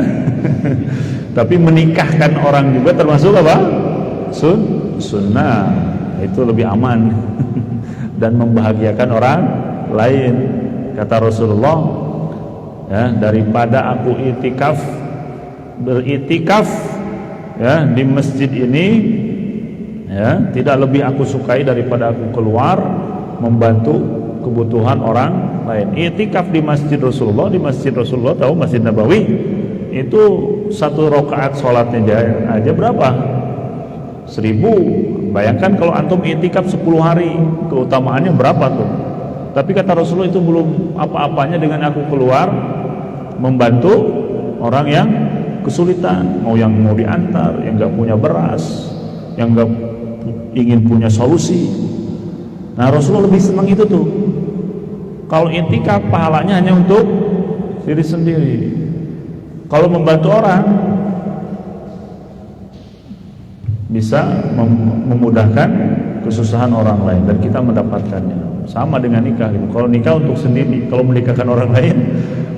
Tapi menikahkan orang juga termasuk apa? Sunnah. Itu lebih aman. dan membahagiakan orang lain. Kata Rasulullah, ya, daripada aku beritikaf ya di masjid ini, ya, tidak lebih aku sukai daripada aku keluar membantu kebutuhan orang lain. I'tikaf di masjid Rasulullah, tahu Masjid Nabawi, itu 1 rakaat sholatnya aja berapa? 1000. Bayangkan kalau antum i'tikaf 10 hari, keutamaannya berapa tuh? Tapi kata Rasulullah, itu belum apa-apanya dengan aku keluar membantu orang yang kesulitan, mau diantar, yang nggak punya beras, yang nggak ingin punya solusi. Nah, Rasulullah lebih senang itu tuh. Kalau i'tikaf pahalanya hanya untuk diri sendiri. Kalau membantu orang bisa memudahkan kesusahan orang lain dan kita mendapatkannya. Sama dengan nikah gitu. Kalau nikah untuk sendiri, kalau menikahkan orang lain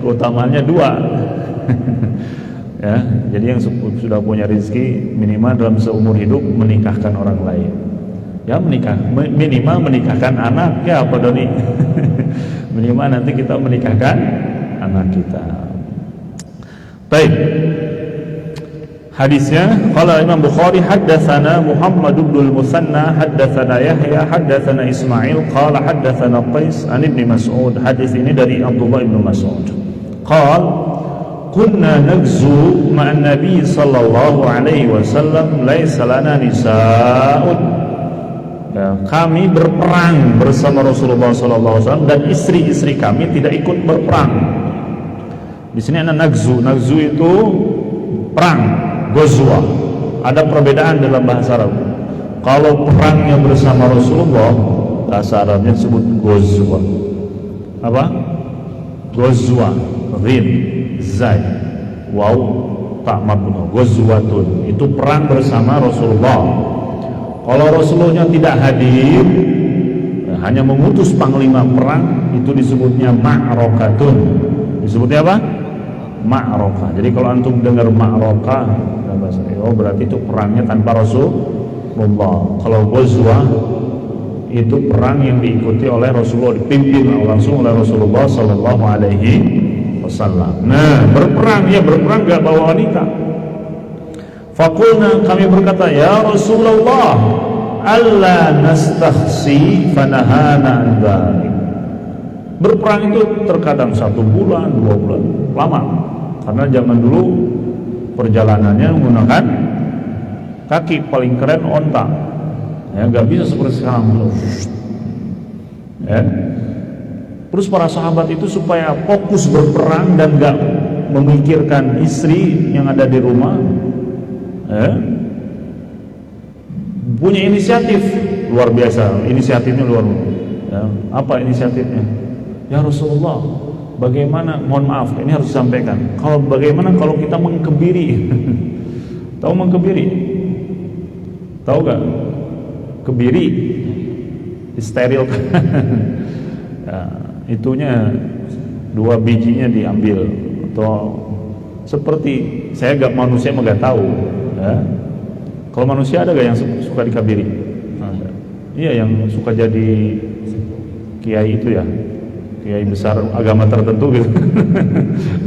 keutamaannya 2. Ya, jadi yang sudah punya rezeki minimal dalam seumur hidup menikahkan orang lain. Ya, minimal menikahkan anak, ya apa doni? Minimal nanti kita menikahkan anak kita. Baik. Hadisnya qala Imam Bukhari haddatsana Muhammad bin Musanna haddatsana Yahya haddatsana Ismail qala haddatsana Qais an Ibnu Mas'ud. Hadis ini dari Abdullah bin Mas'ud. Qala kunna nagzu ma'an Nabi sallallahu alaihi wasallam laisa lana nisaa'un. Ya, kami berperang bersama Rasulullah sallallahu alaihi wasallam dan istri-istri kami tidak ikut berperang. Di sini ada nagzu. Nagzu itu perang. Ghazwa. Ada perbedaan dalam bahasa Arab. Kalau perangnya bersama Rasulullah, bahasa Arabnya disebut ghazwa. Apa? Ghazwa. Rin, zai, waw, ta mabnu. Ghazwatun. Itu perang bersama Rasulullah. Kalau Rasulullah tidak hadir, hanya mengutus panglima perang, itu disebutnya ma'rakatun. Disebutnya apa? Ma'rakah. Jadi kalau antum dengar ma'rakah, berarti itu perangnya tanpa Rasulullah. Kalau ghazwah itu perang yang diikuti oleh Rasulullah, dipimpin langsung oleh Rasulullah sallallahu alaihi wasallam. Nah, berperang enggak bawa wanita. Faqulna, kami berkata, ya Rasulullah, alla nastakhsi fanahana an dzalik. Berperang itu terkadang 1 bulan, 2 bulan, lama. Karena zaman dulu perjalanannya menggunakan kaki, paling keren onta. Ya, nggak bisa seperti sekarang. Ya. Terus para sahabat itu supaya fokus berperang dan nggak memikirkan istri yang ada di rumah, punya inisiatif luar biasa. Inisiatifnya luar biasa. Ya, apa inisiatifnya? Ya Rasulullah, bagaimana, mohon maaf, ini harus disampaikan. Bagaimana kalau kita mengkebiri? Tahu mengkebiri? Tahu gak? Kebiri disterilkan. Ya, itunya 2 bijinya diambil, atau seperti saya manusia gak tahu. Ya. Kalau manusia ada gak yang suka dikebiri? Iya, yang suka jadi kiai itu ya. Kiai besar agama tertentu gitu.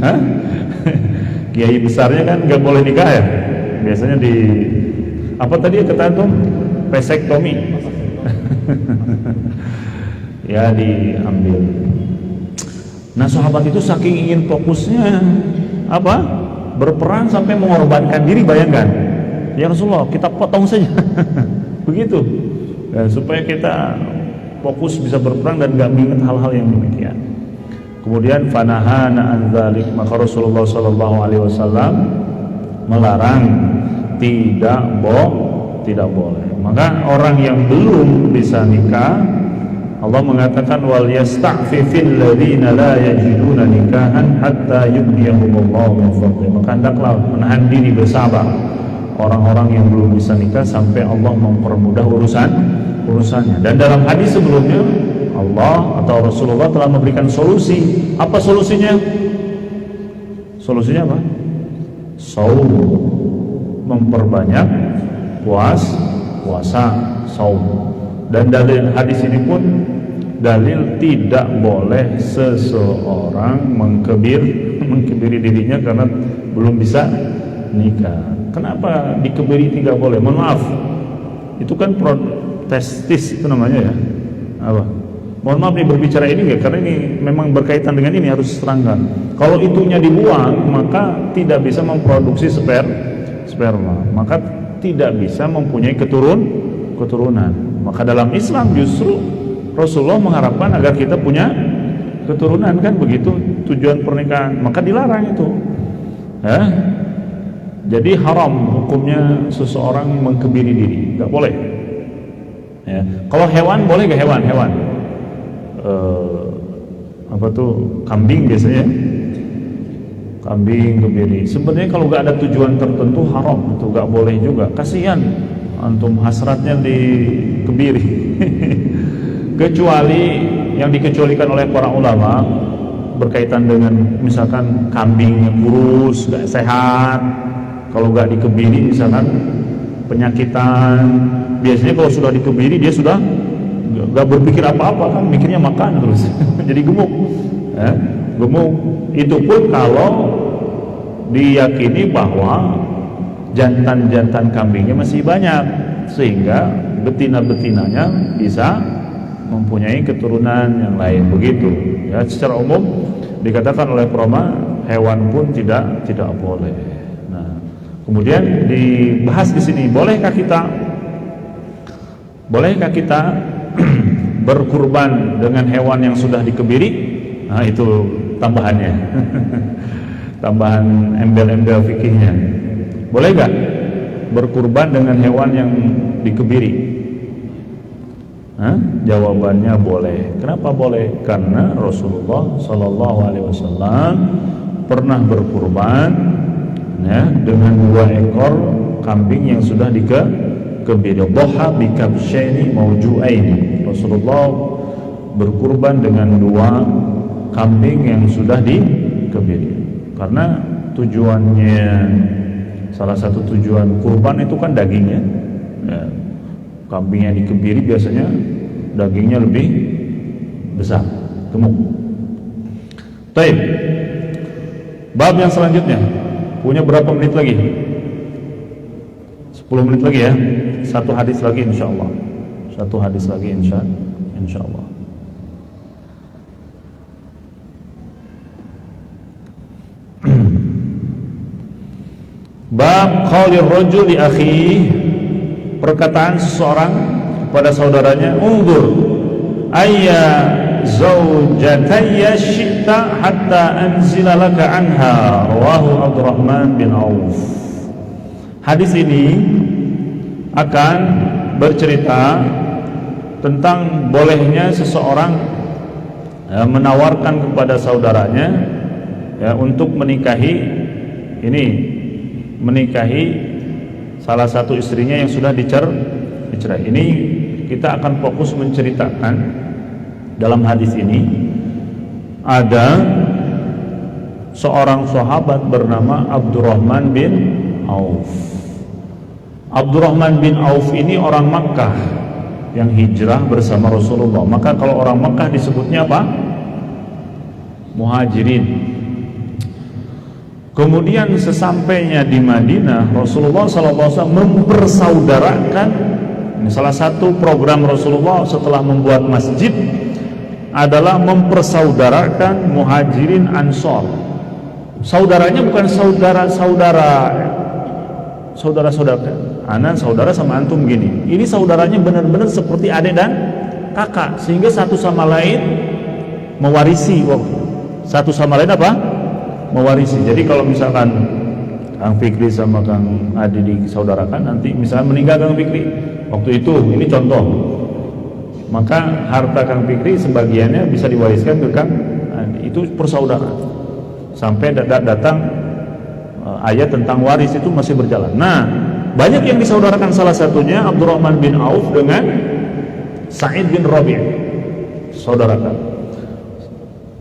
Hah? Kiai besarnya kan nggak boleh nikah ya. Biasanya di apa tadi ya kata antum? Vasektomi. Ya, diambil. Nah, sahabat itu saking ingin fokusnya apa? Berperang sampai mengorbankan diri, bayangkan. Ya Rasulullah, kita potong saja. Begitu. Ya, supaya kita fokus bisa berperang dan gak mengingat hal-hal yang demikian. Kemudian fanahana an dzalik, maka Rasulullah sallallahu alaihi wasallam melarang, tidak boleh. Maka orang yang belum bisa nikah, Allah mengatakan wal yasta'fifil ladzina la yajiduna nikahan hatta yughniyahumullahu min fadli. Maka hendaklah menahan diri, bersabar orang-orang yang belum bisa nikah sampai Allah mempermudah urusannya. Dan dalam hadis sebelumnya Allah atau Rasulullah telah memberikan solusi. Apa solusinya? Solusinya apa? Saum, memperbanyak puasa, saum. Dan dari hadis ini pun dalil tidak boleh seseorang mengkebiri dirinya karena belum bisa nikah. Kenapa dikebiri tidak boleh? Mohon maaf, itu kan protestis itu namanya ya. Apa? Mohon maaf nih berbicara ini enggak, karena ini memang berkaitan dengan ini harus terangkan. Kalau itunya dibuang, maka tidak bisa memproduksi sperma, maka tidak bisa mempunyai keturunan. Maka dalam Islam justru Rasulullah mengharapkan agar kita punya keturunan, kan begitu tujuan pernikahan. Maka dilarang itu. Jadi haram hukumnya seseorang mengkebiri diri, nggak boleh. Ya. Kalau hewan boleh nggak? Hewan apa tuh, kambing biasanya, kambing kebiri. Sebenarnya kalau nggak ada tujuan tertentu haram, itu nggak boleh juga. Kasihan antum hasratnya dikebiri. Kecuali yang dikecualikan oleh para ulama berkaitan dengan misalkan kambing yang kurus, nggak sehat. Kalau nggak dikebiri misalkan penyakitan, biasanya kalau sudah dikebiri dia sudah nggak berpikir apa-apa, kan mikirnya makan terus. Jadi gemuk, gemuk. Itu pun kalau diyakini bahwa jantan-jantan kambingnya masih banyak, sehingga betina-betinanya bisa mempunyai keturunan yang lain, begitu. Ya, secara umum dikatakan oleh ulama hewan pun tidak boleh. Kemudian dibahas di sini, bolehkah kita berkurban dengan hewan yang sudah dikebiri? Nah, itu tambahannya. Tambahan embel-embel fikihnya. Boleh gak berkurban dengan hewan yang dikebiri? Jawabannya boleh. Kenapa boleh? Karena Rasulullah SAW pernah berkurban dengan 2 ekor kambing yang sudah dikebiri. Dhaha bikabshaini mawju'aini. Rasulullah berkurban dengan 2 kambing yang sudah dikebiri. Karena tujuannya, salah satu tujuan kurban itu kan dagingnya. Kambing yang dikebiri biasanya dagingnya lebih besar, gemuk. Baik. Bab yang selanjutnya. Punya berapa menit lagi? 10 menit lagi ya. Satu hadis lagi insyaallah. Satu hadis lagi insyaallah. Bab qaulir rajul li akhihi, perkataan seseorang kepada saudaranya, undur ayya zaujatayya syi'ta hatta anzila laka anha, rawahu Abdurrahman bin Auf. Hadis ini akan bercerita tentang bolehnya seseorang menawarkan kepada saudaranya untuk menikahi salah satu istrinya yang sudah dicerai. Ini kita akan fokus menceritakan. Dalam hadis ini ada seorang sahabat bernama Abdurrahman bin Auf. Abdurrahman bin Auf ini orang Makkah yang hijrah bersama Rasulullah. Maka kalau orang Makkah disebutnya apa? Muhajirin. Kemudian sesampainya di Madinah, Rasulullah SAW mempersaudarakan. Ini salah satu program Rasulullah setelah membuat masjid adalah mempersaudarakan Muhajirin Ansor. Saudaranya bukan saudara-saudara. Anak saudara sama antum gini. Ini saudaranya benar-benar seperti adik dan kakak, sehingga satu sama lain mewarisi. Satu sama lain apa? Mewarisi. Jadi kalau misalkan Kang Fikri sama Kang Adi disaudarakan, nanti misalnya meninggal Kang Fikri, waktu itu ini contoh, maka harta Kang Fikri sebagiannya bisa diwariskan ke Kang Adi. Itu persaudaraan sampai datang ayat tentang waris itu masih berjalan. Nah, banyak yang disaudarakan, salah satunya Abdurrahman bin Auf dengan Sa'id bin Rabi', saudarakan.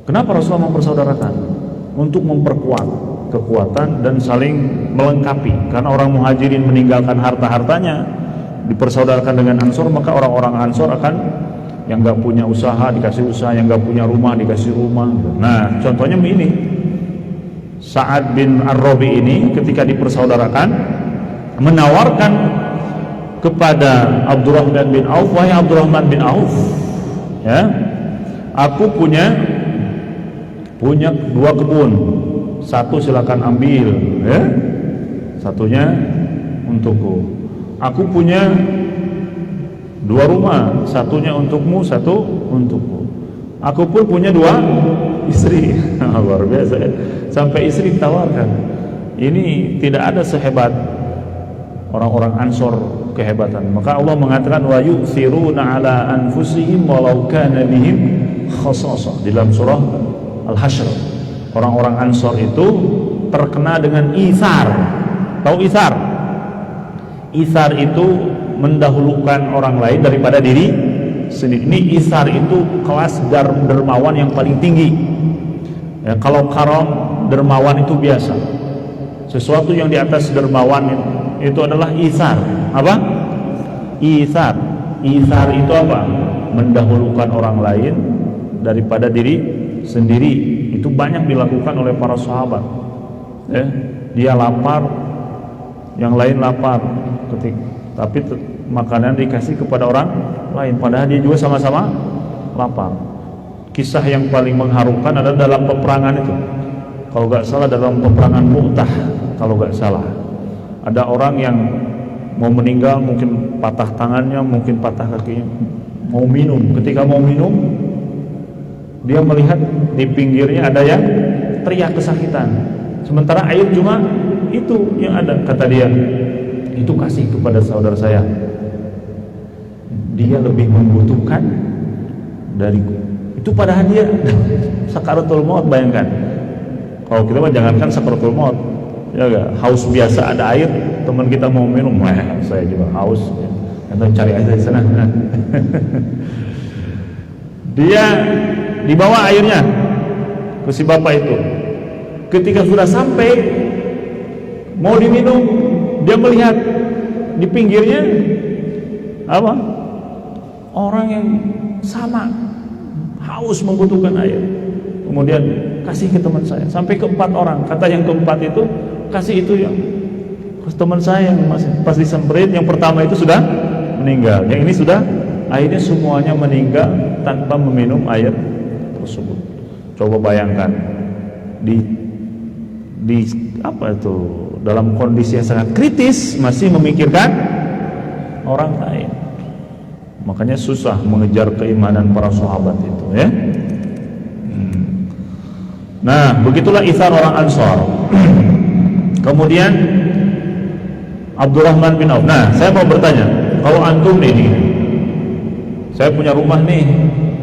Kenapa Rasulullah mempersaudarakan? Untuk memperkuat kekuatan dan saling melengkapi. Karena orang Muhajirin meninggalkan harta-hartanya, dipersaudarakan dengan Ansor, maka orang-orang Ansor akan Yang nggak punya usaha dikasih usaha, yang nggak punya rumah dikasih rumah. Nah, contohnya ini Sa'ad bin Ar-Rabi ini ketika dipersaudarakan menawarkan kepada Abdurrahman bin Auf, wahai Abdurrahman bin Auf, ya, aku punya 2 kebun, satu silakan ambil, ya, satunya untukku. Aku punya 2 rumah, satunya untukmu, satu untukku. Aku pun punya 2 istri. Luar biasa ya. Sampai istri ditawarkan. Ini tidak ada sehebat orang-orang Ansor kehebatan. Maka Allah mengatakan wa yu'thiruna ala anfusihim walau kana bihim khassasah. Dalam surah Al-Hasyr, orang-orang Ansor itu terkena dengan ithar. Tahu ithar? Ithar itu mendahulukan orang lain daripada diri sendiri. Ini ithar itu kelas dermawan yang paling tinggi. Ya, kalau karam dermawan itu biasa. Sesuatu yang di atas dermawan itu adalah ithar. Apa? Ithar. Ithar itu apa? Mendahulukan orang lain daripada diri sendiri. Itu banyak dilakukan oleh para sahabat. Ya, dia lapar, yang lain lapar, tapi makanan dikasih kepada orang lain, padahal dia juga sama-sama lapar. Kisah yang paling mengharukan adalah dalam peperangan itu. Kalau nggak salah dalam peperangan Mu'tah, kalau nggak salah, ada orang yang mau meninggal, mungkin patah tangannya, mungkin patah kakinya, mau minum. Ketika mau minum, dia melihat di pinggirnya ada yang teriak kesakitan, sementara air cuma itu yang ada. Kata dia, itu kasih kepada saudara saya, dia lebih membutuhkan dariku. Itu padahal dia sakaratul maut. Bayangkan kalau kita mah jangankan sakaratul maut, ya gak? Haus biasa ada air, teman kita mau minum, saya juga haus, ya. Cari air di sana. Dia dibawa airnya ke si bapak itu. Ketika sudah sampai mau diminum, dia melihat di pinggirnya apa? Orang yang sama haus membutuhkan air. Kemudian kasih ke teman saya, sampai ke 4 orang. Kata yang keempat itu, kasih itu yang teman saya yang masih pas disemperin. Yang pertama itu sudah meninggal, yang ini sudah. Akhirnya semuanya meninggal tanpa meminum air tersebut. Coba bayangkan di apa itu, dalam kondisi yang sangat kritis masih memikirkan orang lain. Makanya susah mengejar keimanan para sahabat itu, ya. Nah, begitulah ithar orang Ansor. Kemudian Abdurrahman bin Auf. Nah, saya mau bertanya, kalau antum ini, saya punya rumah nih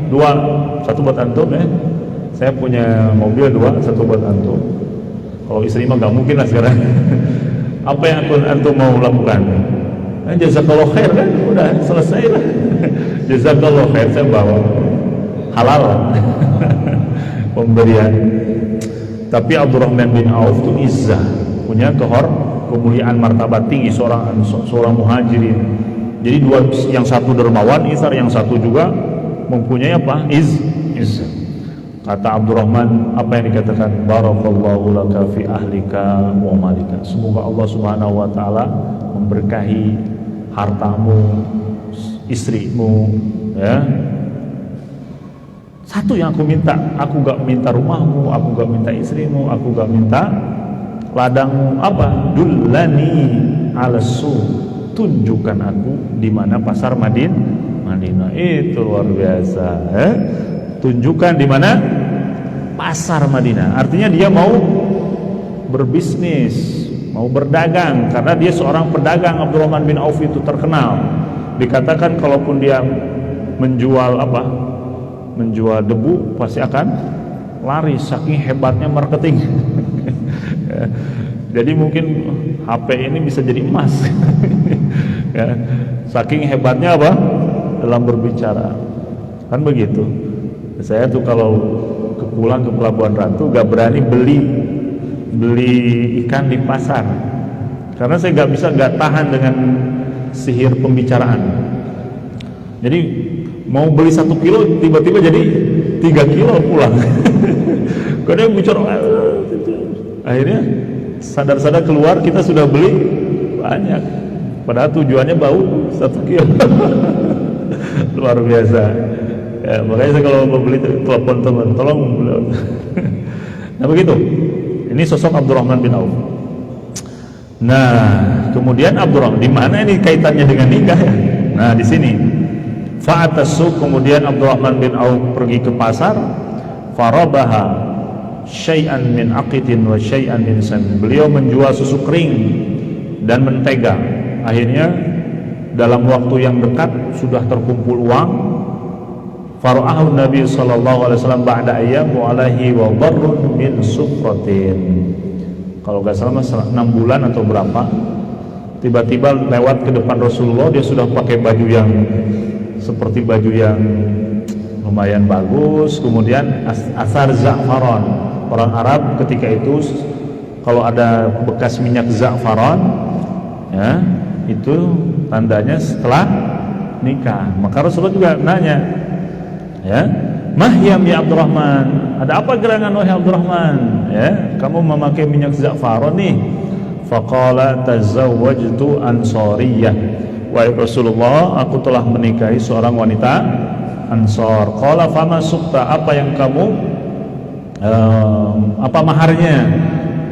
2, satu buat antum, ya. Saya punya mobil 2, satu buat antum. Kalau istri mah gak mungkin lah sekarang. Apa yang antum mau lakukan? Jazakallah khair, kan udah selesai lah. Jazakallah khair, saya bawa halal pemberian. Tapi Abdurrahman bin Auf itu izzah, punya kemuliaan martabat tinggi, seorang muhajirin. Jadi 2, yang satu dermawan ithar, yang satu juga mempunyai apa? Izzah. Kata Abdurrahman, apa yang dikatakan? Barakallahu laka fi ahlika wa malika. Semoga Allah Subhanahu wa taala memberkahi hartamu, istrimu, ya. Satu yang aku minta, aku gak minta rumahmu, aku gak minta istrimu, aku gak minta ladangmu. Apa? Dullani ala su, tunjukkan aku di mana pasar Madinah. Itu luar biasa, ya. Tunjukkan di mana pasar Madinah. Artinya dia mau berbisnis, mau berdagang, karena dia seorang pedagang. Abdurrahman bin Auf itu terkenal. Dikatakan kalaupun dia menjual apa? Menjual debu pasti akan laris, saking hebatnya marketing. Jadi mungkin HP ini bisa jadi emas. Ya, saking hebatnya apa? Dalam berbicara. Kan begitu. Saya tuh kalau pulang ke Pelabuhan Ratu gak berani beli ikan di pasar, karena saya gak tahan dengan sihir pembicaraan. Jadi mau beli 1 kilo tiba-tiba jadi 3 kilo pulang. Kadang bicara, akhirnya sadar-sadar keluar kita sudah beli banyak. Padahal tujuannya bau 1 kilo. Luar biasa. Ya, makanya saya kalau mau beli telepon teman, tolong. Nah begitu. Ini sosok Abdurrahman bin Auf. Nah, kemudian Abdurrahman, di mana ini kaitannya dengan nikah ya? Nah, di sini. Fa'atasu, kemudian Abdurrahman bin Auf pergi ke pasar, farabaha syai'an min aqitin wa syai'an min samin. Beliau menjual susu kering dan mentega. Akhirnya dalam waktu yang dekat sudah terkumpul uang. Fara'ahu Nabi sallallahu alaihi wasallam ba'da ayyam wa alaihi wa barrun min sufratin. Kalau enggak salah 6 bulan atau berapa, tiba-tiba lewat ke depan Rasulullah, dia sudah pakai baju yang seperti baju yang lumayan bagus, kemudian asar za'faron. Orang Arab ketika itu kalau ada bekas minyak za'faron ya, itu tandanya setelah nikah. Maka Rasulullah juga nanya, ya, mahyam ya Abdurrahman, ada apa gerangan wahai Abdurrahman, ya, kamu memakai minyak za'faron nih. Faqala tazawwajtu ansariyah, wahai Rasulullah, aku telah menikahi seorang wanita Ansor. Qala fama sukta, apa yang kamu apa maharnya?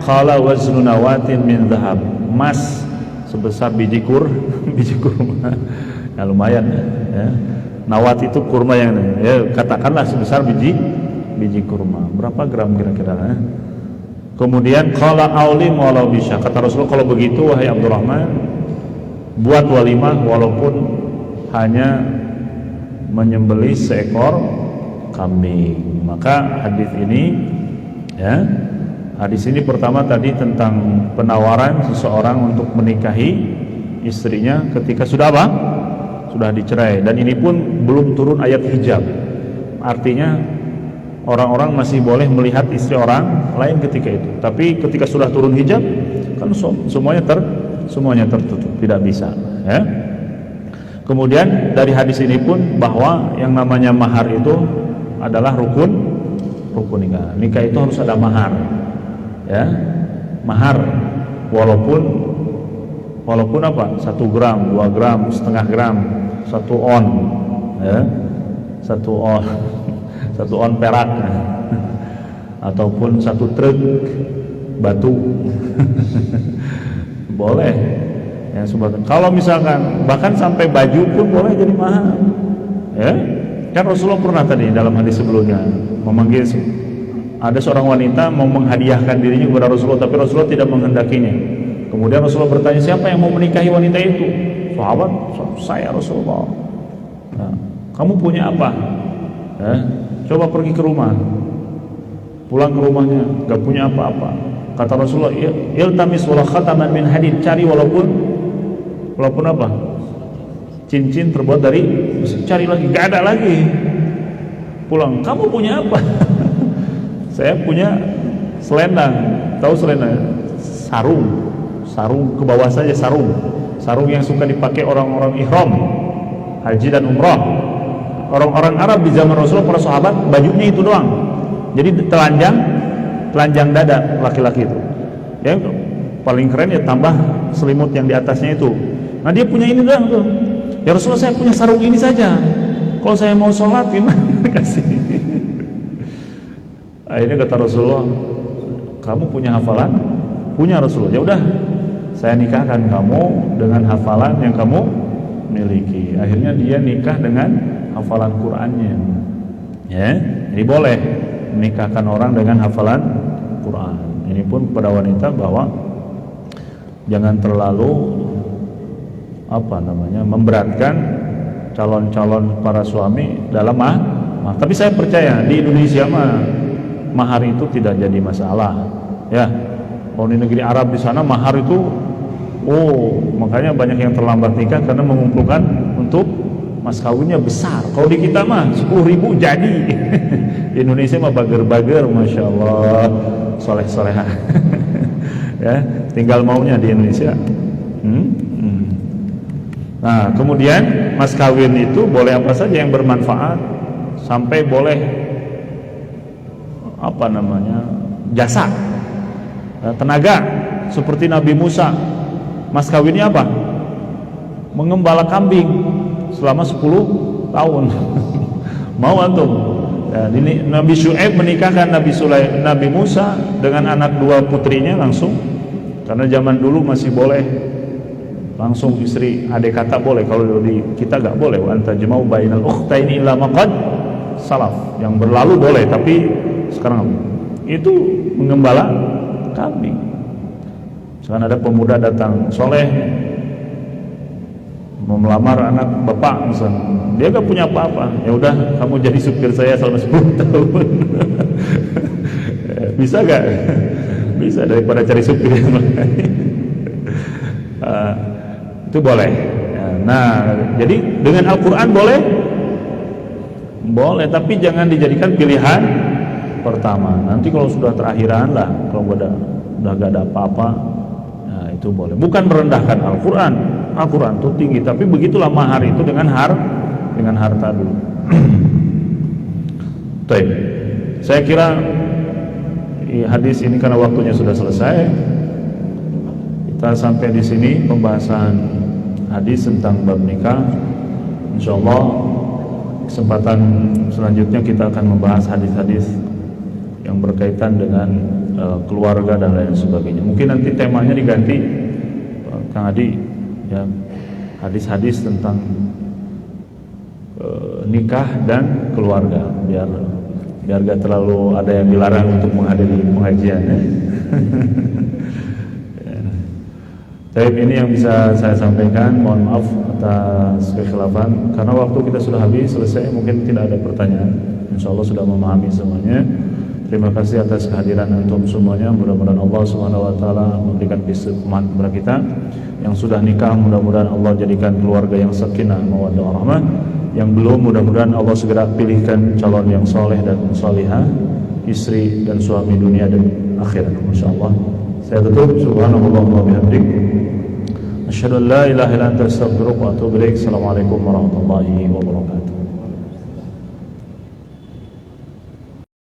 Qala waznu nawatin min dhahab, emas sebesar biji kurma. Ya lumayan ya. Nawat itu kurma yang ya, katakanlah sebesar biji kurma. Berapa gram kira-kira ya? Kemudian qala aulim walau bisa, kata Rasulullah, kalau begitu wahai Abdurrahman, buat walimah walaupun hanya menyembelih seekor kambing. Maka hadis ini ya, hadis ini pertama tadi tentang penawaran seseorang untuk menikahi istrinya ketika sudah apa? Sudah dicerai, dan ini pun belum turun ayat hijab. Artinya orang-orang masih boleh melihat istri orang lain ketika itu. Tapi ketika sudah turun hijab kan semuanya tertutup, tidak bisa ya. Kemudian dari hadis ini pun bahwa yang namanya mahar itu adalah rukun nikah. Nikah itu harus ada mahar ya. Mahar walaupun apa? 1 gram, 2 gram, setengah gram, 1 on ya. 1 on perak ataupun 1 truk batu. Boleh ya, kalau misalkan bahkan sampai baju pun boleh jadi mahar ya. Kan Rasulullah pernah tadi dalam hadis sebelumnya memanggil ada seorang wanita mau menghadiahkan dirinya kepada Rasulullah, tapi Rasulullah tidak menghendakinya. Kemudian Rasulullah bertanya, siapa yang mau menikahi wanita itu? Sahabat, saya Rasulullah. Nah, kamu punya apa? Ya, coba pergi ke rumah. Pulang ke rumahnya, gak punya apa-apa. Kata Rasulullah, iltamis wala khataman min hadid, cari walaupun apa? Cincin terbuat dari, cari lagi, gak ada lagi. Pulang, kamu punya apa? Saya punya selendang. Tahu selendang? Sarung ke bawah saja, sarung yang suka dipakai orang-orang ihram haji dan umrah. Orang-orang Arab di zaman Rasulullah, para sahabat, bajunya itu doang. Jadi telanjang dada laki-laki itu. Yang paling keren ya tambah selimut yang di atasnya itu. Nah dia punya ini doang tuh. Ya Rasulullah, saya punya sarung ini saja. Kalau saya mau sholat gimana? Kasih. Akhirnya kata Rasulullah, kamu punya hafalan? Punya Rasulullah. Ya udah, saya nikahkan kamu dengan hafalan yang kamu miliki. Akhirnya dia nikah dengan hafalan Qur'annya. Ya, jadi boleh menikahkan orang dengan hafalan Quran. Ini pun pada wanita bahwa jangan terlalu memberatkan calon-calon para suami dalam tapi saya percaya di Indonesia mahar itu tidak jadi masalah ya. Kalau di negeri Arab di sana mahar itu makanya banyak yang terlambat nikah karena mengumpulkan untuk mas kawinnya besar. Kalau di kita 10.000 jadi. Di Indonesia bager-bager, masya Allah, soleh-soleha. Ya, tinggal maunya di Indonesia. Nah, kemudian mas kawin itu boleh apa saja yang bermanfaat, sampai boleh jasa, tenaga, seperti Nabi Musa. Mas kawinnya apa? Mengembala kambing selama 10 tahun. Mau antum? Ya, ini Nabi Syu'aib menikahkan Nabi Musa dengan anak 2 putrinya langsung, karena zaman dulu masih boleh langsung istri adik kakak boleh, kalau di kita nggak boleh. Wa antajma'u bainal ukhtaini illa ma qad salaf, yang berlalu boleh, tapi sekarang itu mengembala kambing. Misalkan ada pemuda datang soleh mau melamar anak bapak misalnya, dia gak punya apa-apa, ya udah kamu jadi supir saya selama 10 tahun. Bisa gak? Bisa, daripada cari supir yang lain. Itu boleh. Nah, jadi dengan Al-Quran boleh? Boleh, tapi jangan dijadikan pilihan pertama. Nanti kalau sudah terakhiran lah, kalau udah gak ada apa-apa, nah itu boleh. Bukan merendahkan Al-Quran. Al-Quran itu tinggi, tapi begitulah mahar itu dengan harta dulu. Baik, saya kira hadis ini karena waktunya sudah selesai, kita sampai di sini pembahasan hadis tentang bab nikah. Insyaallah kesempatan selanjutnya kita akan membahas hadis-hadis yang berkaitan dengan keluarga dan lain sebagainya. Mungkin nanti temanya diganti, Kang Adi, ya, hadis-hadis tentang nikah dan keluarga, biar gak terlalu ada yang dilarang untuk menghadiri pengajian, ya. Tapi ini yang bisa saya sampaikan. Mohon maaf atas kekhilafan, karena waktu kita sudah habis, selesai, mungkin tidak ada pertanyaan. Insyaallah sudah memahami semuanya. Terima kasih atas kehadiran antum semuanya. Mudah-mudahan Allah Subhanahu wa taala memberikan keberkahan kepada kita. Yang sudah nikah, mudah-mudahan Allah jadikan keluarga yang sakinah, mawaddah warahmah. Yang belum, mudah-mudahan Allah segera pilihkan calon yang soleh dan salihah, istri dan suami dunia dan akhirat, insyaallah. Saya tutup. Subhanallah wa bihamdik, asyhadu an la ilaha illa anta, astaghfiruka wa atubu ilaik. Assalamualaikum warahmatullahi wabarakatuh.